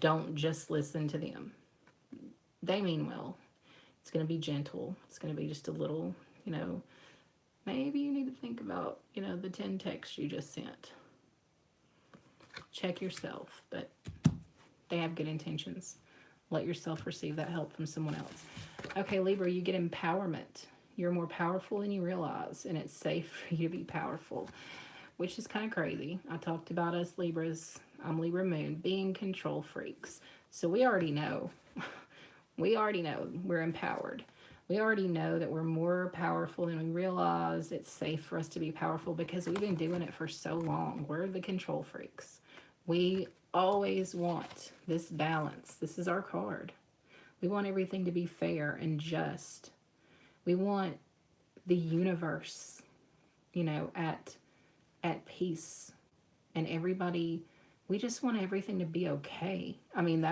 Speaker 1: Don't just listen to them. They mean well. It's going to be gentle. It's going to be just a little, you know, maybe you need to think about, you know, the 10 texts you just sent. Check yourself, but they have good intentions. Let yourself receive that help from someone else. Okay, Libra, you get empowerment. You're more powerful than you realize, and it's safe for you to be powerful, which is kind of crazy. I talked about us Libras, I'm Libra Moon, being control freaks. So we already know. We already know we're empowered. We already know that we're more powerful than we realize. It's safe for us to be powerful because we've been doing it for so long. We're the control freaks. We always want this balance. This is our card. We want everything to be fair and just. We want the universe, you know, at peace, and everybody, we just want everything to be okay. I mean,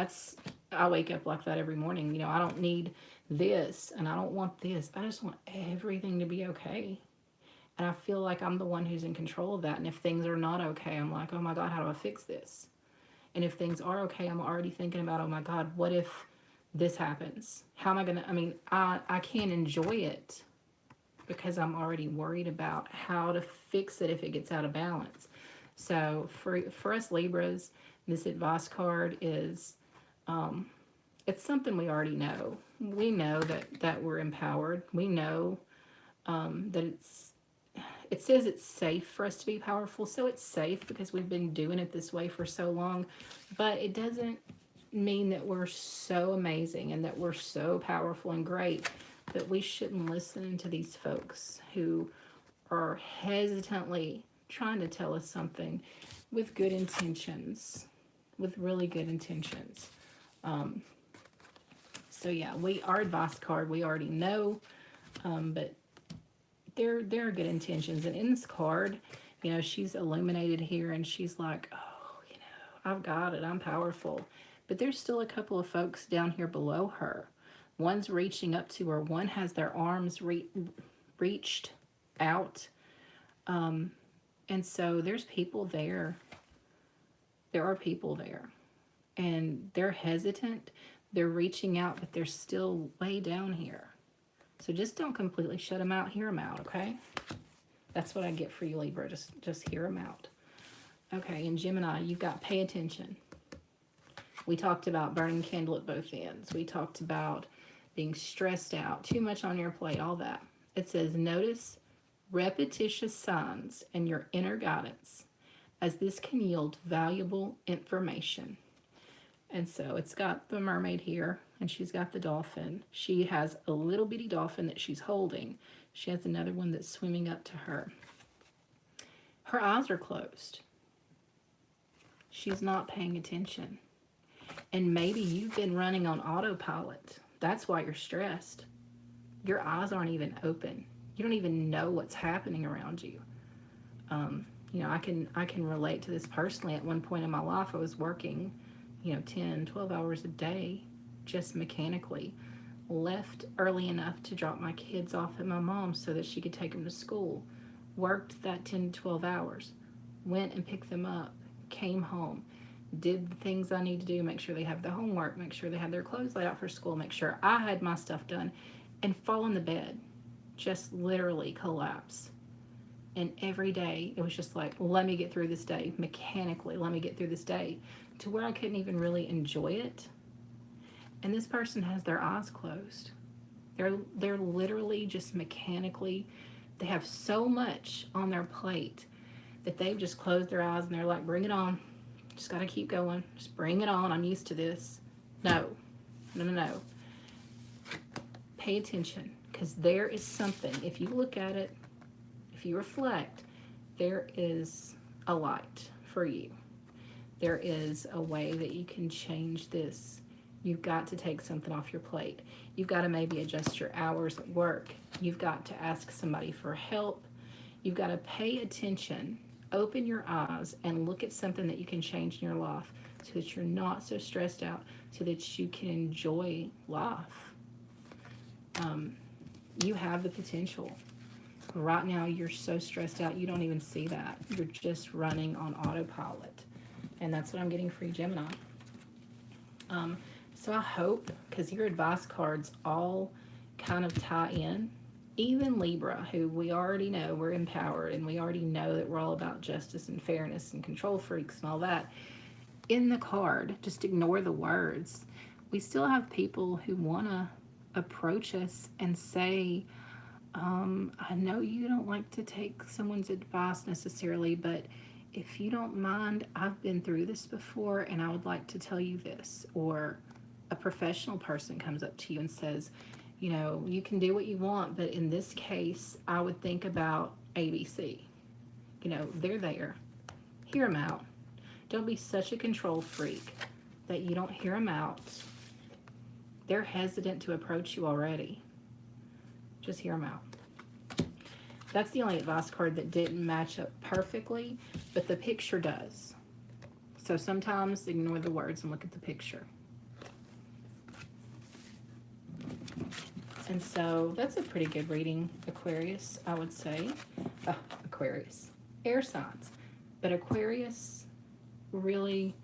Speaker 1: I wake up like that every morning. You know, I don't need this and I don't want this. I just want everything to be okay. And I feel like I'm the one who's in control of that. And if things are not okay, I'm like, oh my God, how do I fix this? And if things are okay, I'm already thinking about, oh my God, what if this happens? How am I gonna, I mean, I can't enjoy it because I'm already worried about how to fix it if it gets out of balance. So for us Libras, this advice card is, it's something we already know. We know that we're empowered. We know that it says it's safe for us to be powerful. So it's safe because we've been doing it this way for so long. But it doesn't mean that we're so amazing and that we're so powerful and great that we shouldn't listen to these folks who are hesitantly trying to tell us something with good intentions, with really good intentions. So yeah, our advice card we already know, but there are good intentions. And in this card, you know, she's illuminated here, and she's like, oh, you know, I've got it. I'm powerful. But there's still a couple of folks down here below her. One's reaching up to her. One has their arms reached out. And so there's people there. There are people there. And they're hesitant. They're reaching out, but they're still way down here. So just don't completely shut them out. Hear them out, okay? That's what I get for you, Libra. Just hear them out. Okay, and Gemini, you've got pay attention. We talked about burning candle at both ends. We talked about being stressed out, too much on your plate, all that. It says, notice repetitious signs and your inner guidance, as this can yield valuable information. And so it's got the mermaid here, and she's got the dolphin. She has a little bitty dolphin that she's holding. She has another one that's swimming up to her. Her eyes are closed. She's not paying attention. And maybe you've been running on autopilot. That's why you're stressed. Your eyes aren't even open. You don't even know what's happening around you. You know, I can relate to this personally. At one point in my life, I was working, you know, 10, 12 hours a day, just mechanically. Left early enough to drop my kids off at my mom's so that she could take them to school. Worked that 10 to 12 hours. Went and picked them up. Came home. Did the things I need to do. Make sure they have the homework. Make sure they had their clothes laid out for school. Make sure I had my stuff done. And fall in the bed. Just literally collapse. And every day, it was just like, let me get through this day. Mechanically, let me get through this day. To where I couldn't even really enjoy it. And this person has their eyes closed. They're literally just mechanically, they have so much on their plate that they've just closed their eyes and they're like, bring it on. Just got to keep going. Just bring it on. I'm used to this. No. Pay attention, because there is something. If you look at it, if you reflect, there is a light for you. There is a way that you can change this. You've got to take something off your plate. You've got to maybe adjust your hours at work. You've got to ask somebody for help. You've got to pay attention, open your eyes, and look at something that you can change in your life so that you're not so stressed out, so that you can enjoy life. You have the potential. Right now, you're so stressed out, you don't even see that. You're just running on autopilot. And that's what I'm getting for you, Gemini. So I hope, because your advice cards all kind of tie in. Even Libra, who we already know we're empowered and we already know that we're all about justice and fairness and control freaks and all that. In the card, just ignore the words. We still have people who want to approach us and say, I know you don't like to take someone's advice necessarily, but if you don't mind, I've been through this before and I would like to tell you this. Or a professional person comes up to you and says, you know, you can do what you want, but in this case, I would think about ABC. You know, they're there. Hear them out. Don't be such a control freak that you don't hear them out. They're hesitant to approach you already. Just hear them out. That's the only advice card that didn't match up perfectly, but the picture does. So sometimes ignore the words and look at the picture. And so that's a pretty good reading, Aquarius, I would say. Aquarius. Air signs. But Aquarius, really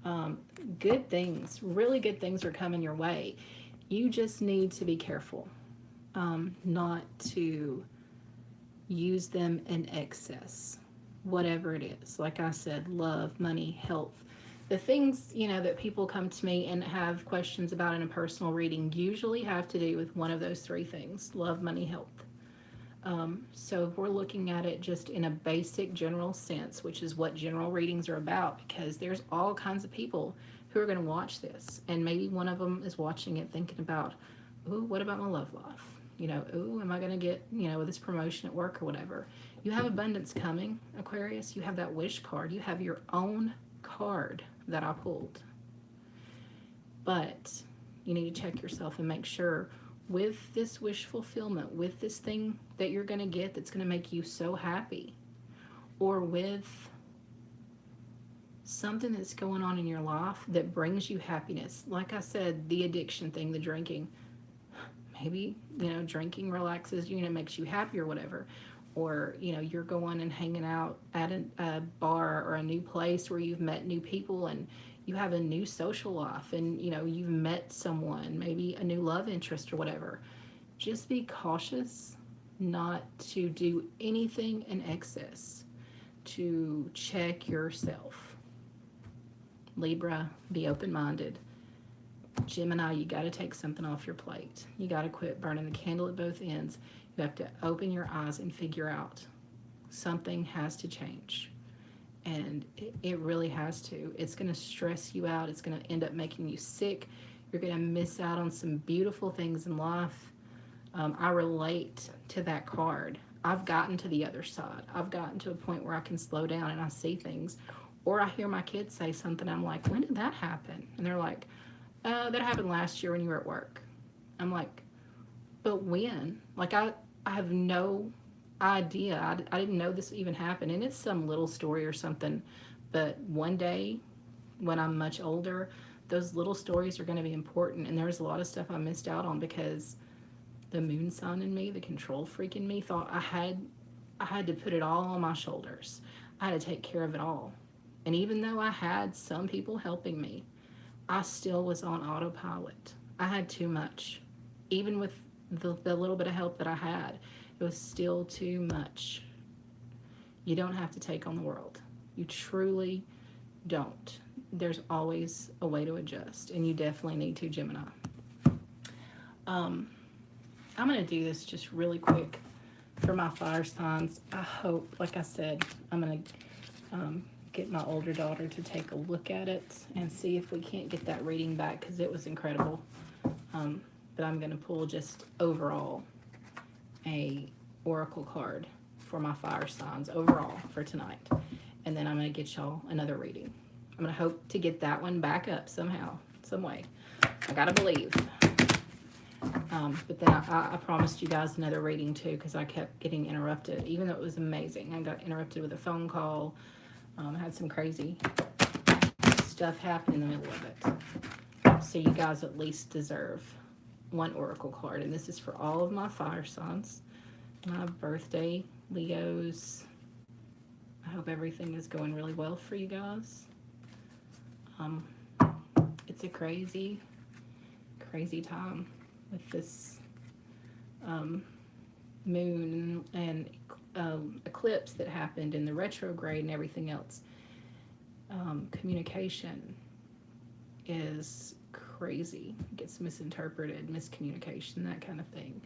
Speaker 1: really good things are coming your way. You just need to be careful not to use them in excess, whatever it is. Like I said, love, money, health. The things, you know, that people come to me and have questions about in a personal reading usually have to do with one of those three things: love, money, health. So if we're looking at it just in a basic general sense, which is what general readings are about, because there's all kinds of people who are going to watch this, and maybe one of them is watching it thinking about, ooh, what about my love life? You know, ooh, am I going to get, you know, this promotion at work or whatever? You have abundance coming, Aquarius. You have that wish card. You have your own card that I pulled. But you need to check yourself and make sure, with this wish fulfillment, with this thing that you're going to get that's going to make you so happy, or with something that's going on in your life that brings you happiness. Like I said, the addiction thing, the drinking. Maybe, you know, drinking relaxes you and it makes you happy or whatever. Or, you know, you're going and hanging out at a bar or a new place where you've met new people and you have a new social life, and, you know, you've met someone, maybe a new love interest or whatever. Just be cautious not to do anything in excess, to check yourself. Libra, be open-minded. Gemini, you got to take something off your plate. You got to quit burning the candle at both ends. You have to open your eyes and figure out something has to change. And it really has to. It's going to stress you out. It's going to end up making you sick. You're going to miss out on some beautiful things in life. I relate to that card. I've gotten to the other side. I've gotten to a point where I can slow down and I see things. Or I hear my kids say something. I'm like, when did that happen? And they're like, that happened last year when you were at work. I'm like, but when? Like, I have no idea. I didn't know this even happened. And it's some little story or something. But one day, when I'm much older, those little stories are going to be important. And there's a lot of stuff I missed out on because the moon sign in me, the control freak in me, thought I had to put it all on my shoulders. I had to take care of it all. And even though I had some people helping me, I still was on autopilot. I had too much. Even with the little bit of help that I had, it was still too much. You don't have to take on the world. You truly don't. There's always a way to adjust, and you definitely need to, Gemini. I'm going to do this just really quick for my fire signs. I hope, like I said, I'm going to get my older daughter to take a look at it and see if we can't get that reading back, because it was incredible. But I'm going to pull just overall a oracle card for my fire signs overall for tonight. And then I'm going to get y'all another reading. I'm going to hope to get that one back up somehow, some way. I got to believe. But then I promised you guys another reading too, because I kept getting interrupted, even though it was amazing. I got interrupted with a phone call. I had some crazy stuff happen in the middle of it. So you guys at least deserve one oracle card. And this is for all of my fire signs. My birthday, Leos. I hope everything is going really well for you guys. It's a crazy time with this moon and eclipse that happened in the retrograde and everything else. Communication is crazy. It gets misinterpreted, miscommunication, that kind of thing.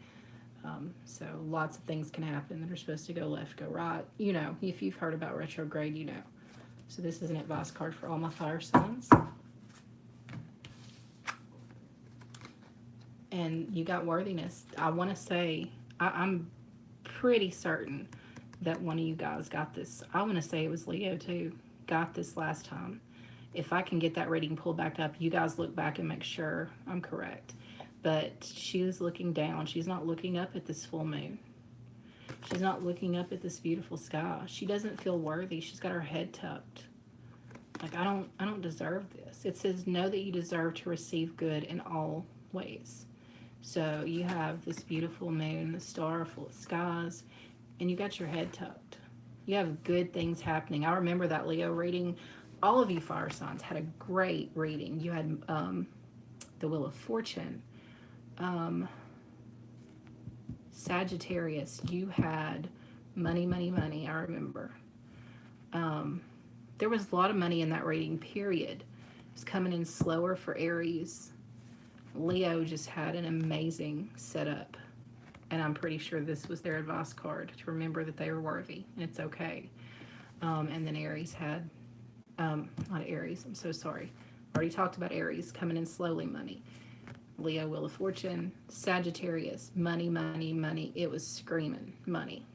Speaker 1: So lots of things can happen that are supposed to go left, go right. You know, if you've heard about retrograde, you know. So this is an advice card for all my fire signs. And you got worthiness. I want to say, I'm pretty certain that one of you guys got this. I want to say it was Leo too. Got this last time. If I can get that reading pulled back up, you guys look back and make sure I'm correct. But she is looking down. She's not looking up at this full moon. She's not looking up at this beautiful sky. She doesn't feel worthy. She's got her head tucked. Like, I don't deserve this. It says know that you deserve to receive good in all ways. So you have this beautiful moon, the star full of skies, and you got your head tucked. You have good things happening. I remember that Leo reading. All of you fire signs had a great reading. You had the Wheel of Fortune. Sagittarius, you had money, money, money. I remember. There was a lot of money in that reading, period. It was coming in slower for Aries. Leo just had an amazing setup. And I'm pretty sure this was their advice card to remember that they are worthy. And it's okay. And then Aries had, not Aries, I'm so sorry. Already talked about Aries coming in slowly, money. Leo, Wheel of Fortune. Sagittarius, money, money, money. It was screaming money.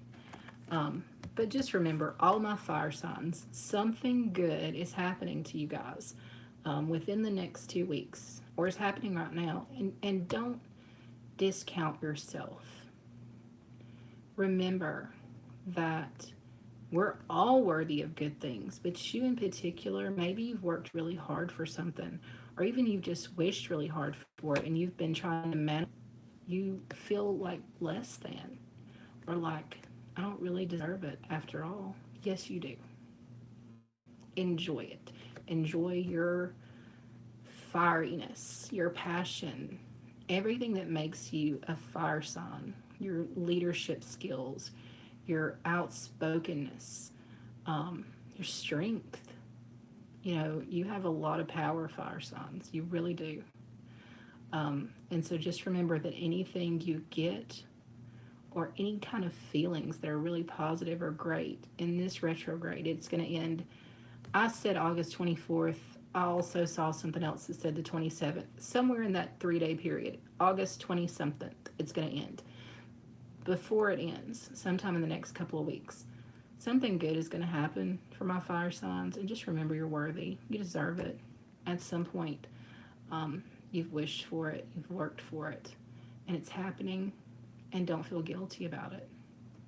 Speaker 1: But just remember, all my fire signs, something good is happening to you guys within the next 2 weeks, or is happening right now. And don't discount yourself. Remember that we're all worthy of good things, but you in particular, maybe you've worked really hard for something, or even you've just wished really hard for it and you've been trying to manage. You feel like less than, or like, I don't really deserve it after all. Yes, you do. Enjoy it. Enjoy your fieriness, your passion, everything that makes you a fire sign, your leadership skills, your outspokenness, your strength. You know, you have a lot of power, fire signs. You really do. And so just remember that anything you get or any kind of feelings that are really positive or great in this retrograde, it's going to end. I said August 24th. I also saw something else that said the 27th. Somewhere in that 3-day period, August 20 something, it's going to end. Before it ends, sometime in the next couple of weeks, something good is going to happen for my fire signs. And just remember, you're worthy. You deserve it. At some point, you've wished for it, you've worked for it, and it's happening. And don't feel guilty about it.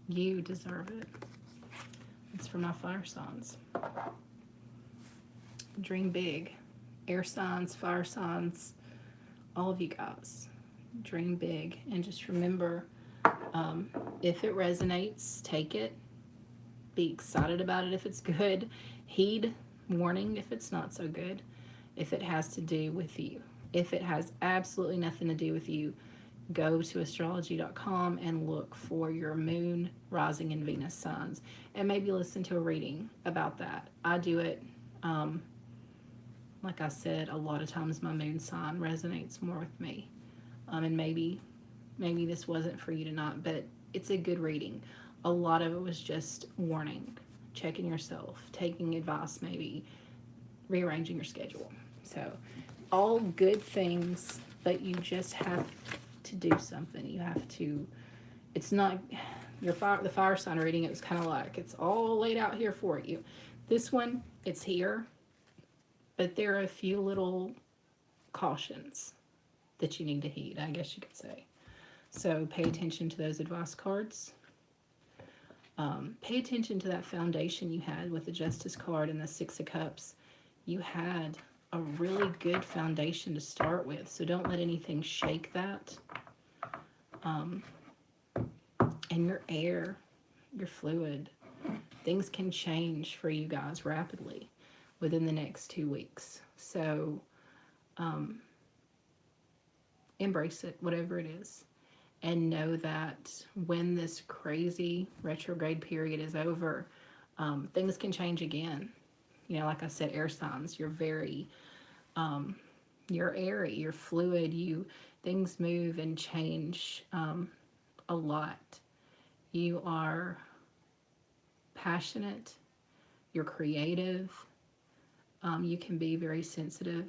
Speaker 1: You deserve it. It's for my fire signs. Dream big. Air signs, fire signs, all of you guys. Dream big. And just remember, if it resonates, take it. Be excited about it if it's good. Heed warning if it's not so good. If it has to do with you. If it has absolutely nothing to do with you, go to astrology.com and look for your moon, rising, and Venus signs, and maybe listen to a reading about that. I do it, like I said, a lot of times my moon sign resonates more with me, and maybe this wasn't for you tonight, but it's a good reading. A lot of it was just warning, checking yourself, taking advice, maybe rearranging your schedule. So all good things, but you just have to do something. You have to, it's not the fire sign reading. It was kind of like it's all laid out here for you. This one, it's here, but there are a few little cautions that you need to heed, I guess you could say. So pay attention to those advice cards. Pay attention to that foundation you had with the Justice card and the Six of Cups. You had a really good foundation to start with, so don't let anything shake that. And your air, your fluid, things can change for you guys rapidly within the next 2 weeks. So embrace it, whatever it is. and know that when this crazy retrograde period is over, things can change again. You know, like I said, air signs, you're very, you're airy, you're fluid, things move and change a lot. You are passionate, you're creative, you can be very sensitive,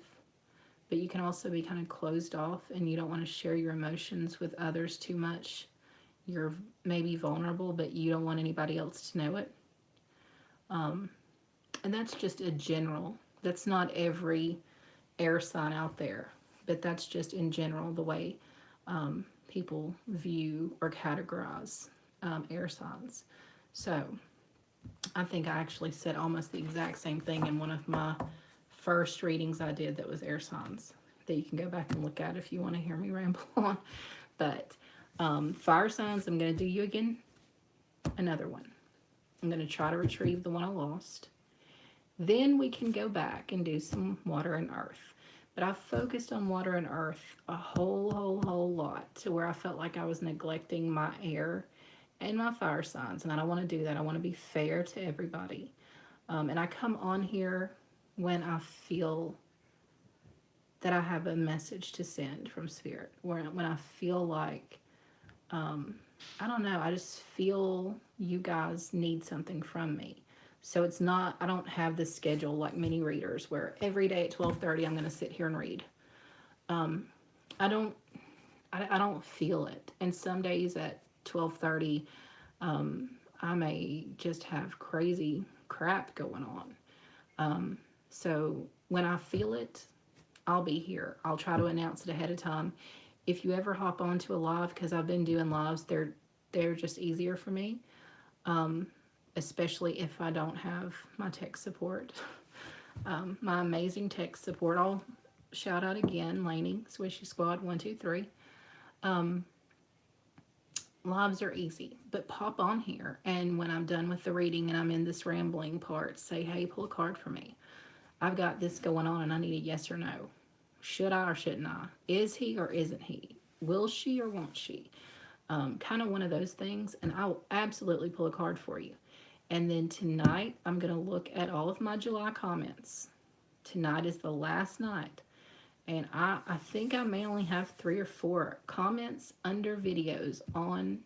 Speaker 1: but you can also be kind of closed off and you don't want to share your emotions with others too much. You're maybe vulnerable, but you don't want anybody else to know it. Um, and that's just a general, that's not every air sign out there, but that's just in general the way people view or categorize air signs. So I think I actually said almost the exact same thing in one of my first readings I did that was air signs that you can go back and look at if you want to hear me ramble on. But fire signs, I'm going to do you again another one. I'm going to try to retrieve the one I lost. Then we can go back and do some water and earth. But I focused on water and earth a whole lot to where I felt like I was neglecting my air and my fire signs. And I don't want to do that. I want to be fair to everybody. And I come on here when I feel that I have a message to send from Spirit. When I feel like, I don't know, I just feel you guys need something from me. So it's not, I don't have this schedule like many readers where every day at 12:30 I'm going to sit here and read. Um, I don't, I don't feel it. And some days at 12:30, I may just have crazy crap going on. So when I feel it, I'll be here. I'll try to announce it ahead of time. If you ever hop onto a live, because I've been doing lives, they're just easier for me, especially if I don't have my tech support. My amazing tech support. I'll shout out again, Lainey, Swishy Squad 123. Lives are easy, but pop on here, and when I'm done with the reading and I'm in this rambling part, say, hey, pull a card for me. I've got this going on and I need a yes or no. Should I or shouldn't I? Is he or isn't he? Will she or won't she? Kind of one of those things. And I'll absolutely pull a card for you. And then tonight, I'm going to look at all of my July comments. Tonight is the last night. And I think I may only have 3 or 4 comments under videos on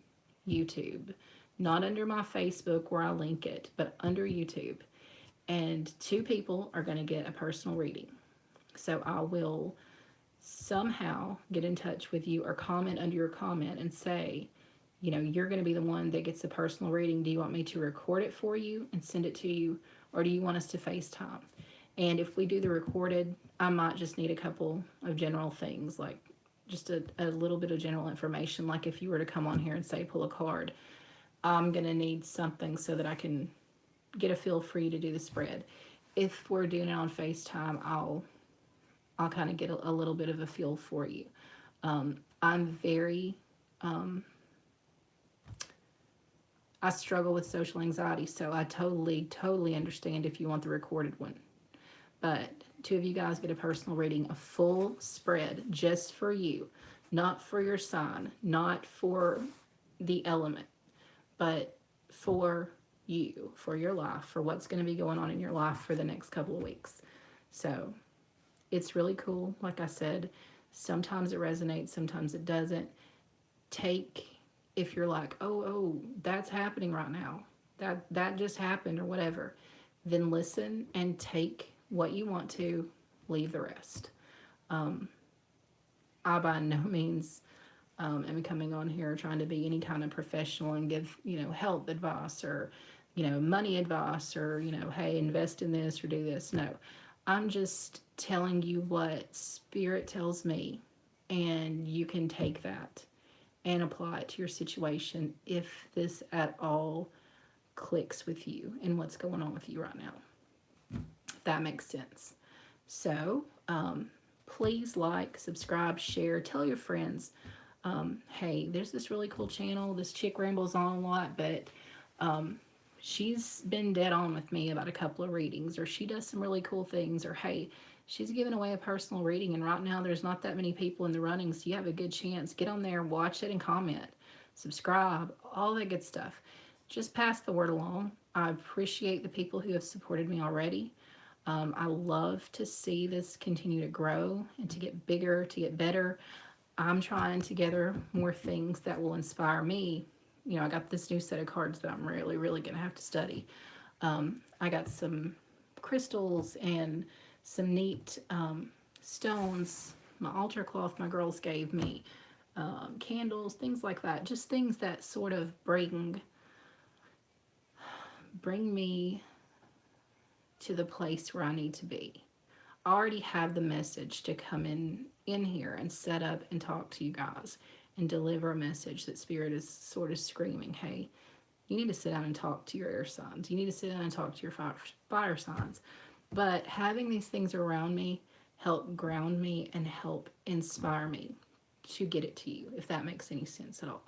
Speaker 1: YouTube. Not under my Facebook where I link it, but under YouTube. And 2 people are going to get a personal reading. So I will somehow get in touch with you or comment under your comment and say, you know, you're going to be the one that gets the personal reading. Do you want me to record it for you and send it to you? Or do you want us to FaceTime? And if we do the recorded, I might just need a couple of general things, like just a little bit of general information. Like if you were to come on here and say, pull a card, I'm going to need something so that I can get a feel for you to do the spread. If we're doing it on FaceTime, I'll kind of get a little bit of a feel for you. I'm very, I struggle with social anxiety, so I totally understand if you want the recorded one. But 2 of you guys get a personal reading, a full spread just for you, not for your sign, not for the element, but for you, for your life, for what's going to be going on in your life for the next couple of weeks. So it's really cool. Like I said, sometimes it resonates, sometimes it doesn't. If you're like, oh, that's happening right now, that just happened or whatever, then listen and take what you want to, leave the rest. I by no means am coming on here trying to be any kind of professional and give, health advice or, money advice or, hey, invest in this or do this. No, I'm just telling you what Spirit tells me, and you can take that and apply it to your situation if this at all clicks with you and what's going on with you right now. If that makes sense. So, please like, subscribe, share, tell your friends. Hey, there's this really cool channel. This chick rambles on a lot, but she's been dead on with me about a couple of readings, or she does some really cool things, or hey, She's giving away a personal reading, and right now there's not that many people in the running, so you have a good chance. Get on there, watch it, and comment. Subscribe, all that good stuff. Just pass the word along. I appreciate the people who have supported me already. I love to see this continue to grow and to get bigger, to get better. I'm trying to gather more things that will inspire me. You know, I got this new set of cards that I'm really, really going to have to study. I got some crystals and some neat stones. My altar cloth my girls gave me, candles, things like that. Just things that sort of bring me to the place where I need to be. I already have the message to come in here and set up and talk to you guys and deliver a message that Spirit is sort of screaming, hey, you need to sit down and talk to your air signs. You need to sit down and talk to your fire signs. But having these things around me help ground me and help inspire me to get it to you, if that makes any sense at all.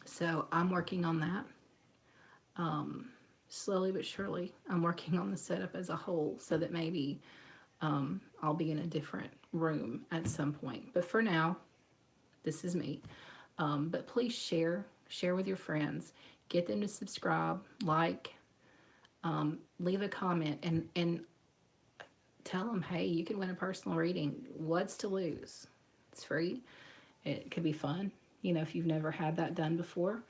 Speaker 1: So I'm working on that. Slowly but surely, I'm working on the setup as a whole so that maybe I'll be in a different room at some point. But for now, this is me. But please share with your friends, get them to subscribe, like, leave a comment, and tell them, hey, you can win a personal reading. What's to lose? It's free. It could be fun, you know, if you've never had that done before.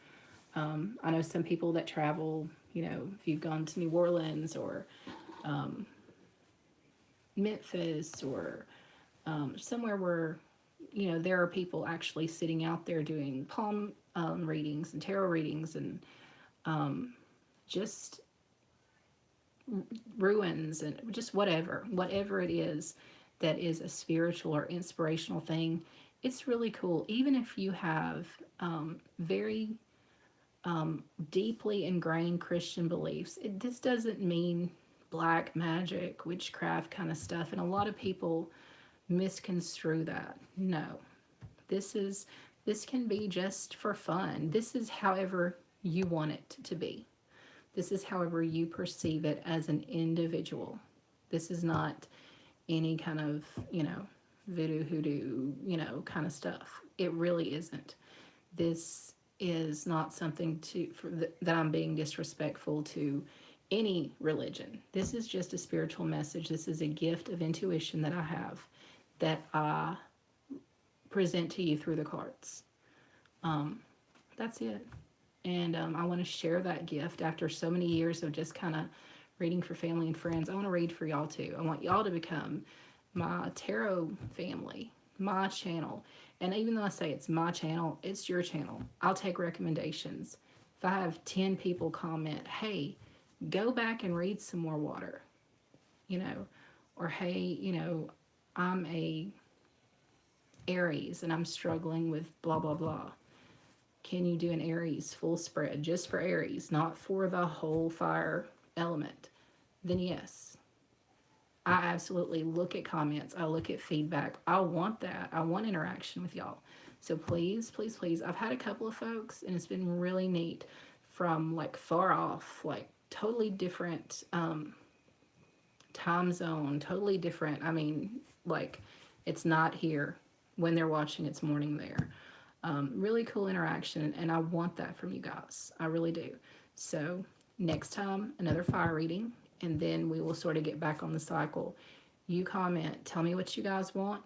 Speaker 1: I know some people that travel, you know, if you've gone to New Orleans or Memphis or somewhere where, you know, there are people actually sitting out there doing palm readings and tarot readings and just ruins and just whatever it is that is a spiritual or inspirational thing. It's really cool. Even if you have very deeply ingrained Christian beliefs, this doesn't mean black magic, witchcraft kind of stuff. And a lot of people misconstrue that. No, this can be just for fun. This is however you want it to be. This is however you perceive it as an individual. This is not any kind of, you know, voodoo hoodoo, you know, kind of stuff. It really isn't. This is not something that I'm being disrespectful to any religion. This is just a spiritual message. This is a gift of intuition that I have that I present to you through the cards. That's it. And I want to share that gift after so many years of just kind of reading for family and friends. I want to read for y'all too. I want y'all to become my tarot family, my channel. And even though I say it's my channel, it's your channel. I'll take recommendations. If I have 10 people comment, hey, go back and read some more water, you know, or hey, you know, I'm a Aries and I'm struggling with blah, blah, blah. Can you do an Aries full spread just for Aries, not for the whole fire element? Then yes. I absolutely look at comments. I look at feedback. I want that. I want interaction with y'all. So please, please, please. I've had a couple of folks and it's been really neat from like far off, like totally different time zone, totally different. I mean, like it's not here when they're watching, it's morning there. Really cool interaction, and I want that from you guys. I really do. So next time, another fire reading, and then we will sort of get back on the cycle. You comment, tell me what you guys want.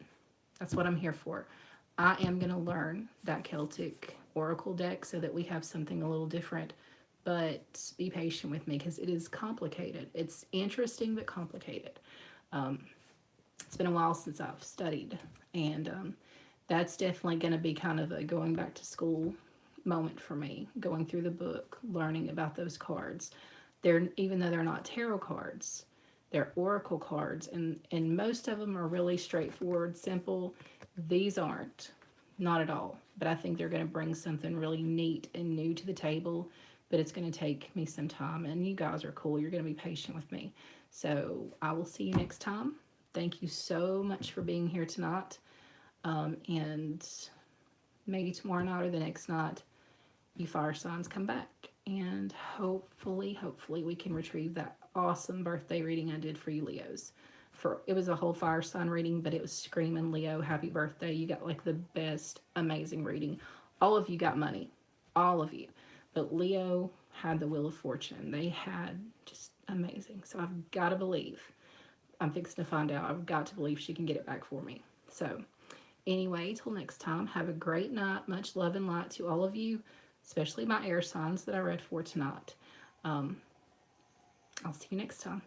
Speaker 1: That's what I'm here for. I am going to learn that Celtic Oracle deck so that we have something a little different, but be patient with me because it is complicated. It's interesting, but complicated. It's been a while since I've studied, and that's definitely going to be kind of a going back to school moment for me, going through the book, learning about those cards. Even though they're not tarot cards, they're oracle cards, and most of them are really straightforward, simple. These aren't, not at all. But I think they're going to bring something really neat and new to the table, but it's going to take me some time, and you guys are cool. You're going to be patient with me. So I will see you next time. Thank you so much for being here tonight. And maybe tomorrow night or the next night, you fire signs come back. And hopefully we can retrieve that awesome birthday reading I did for you Leos. It was a whole fire sign reading, but it was screaming Leo, happy birthday. You got like the best, amazing reading. All of you got money, all of you. But Leo had the Wheel of Fortune. They had just amazing. So I've got to believe. I'm fixing to find out. I've got to believe she can get it back for me. So anyway, till next time, have a great night. Much love and light to all of you, especially my air signs that I read for tonight. I'll see you next time.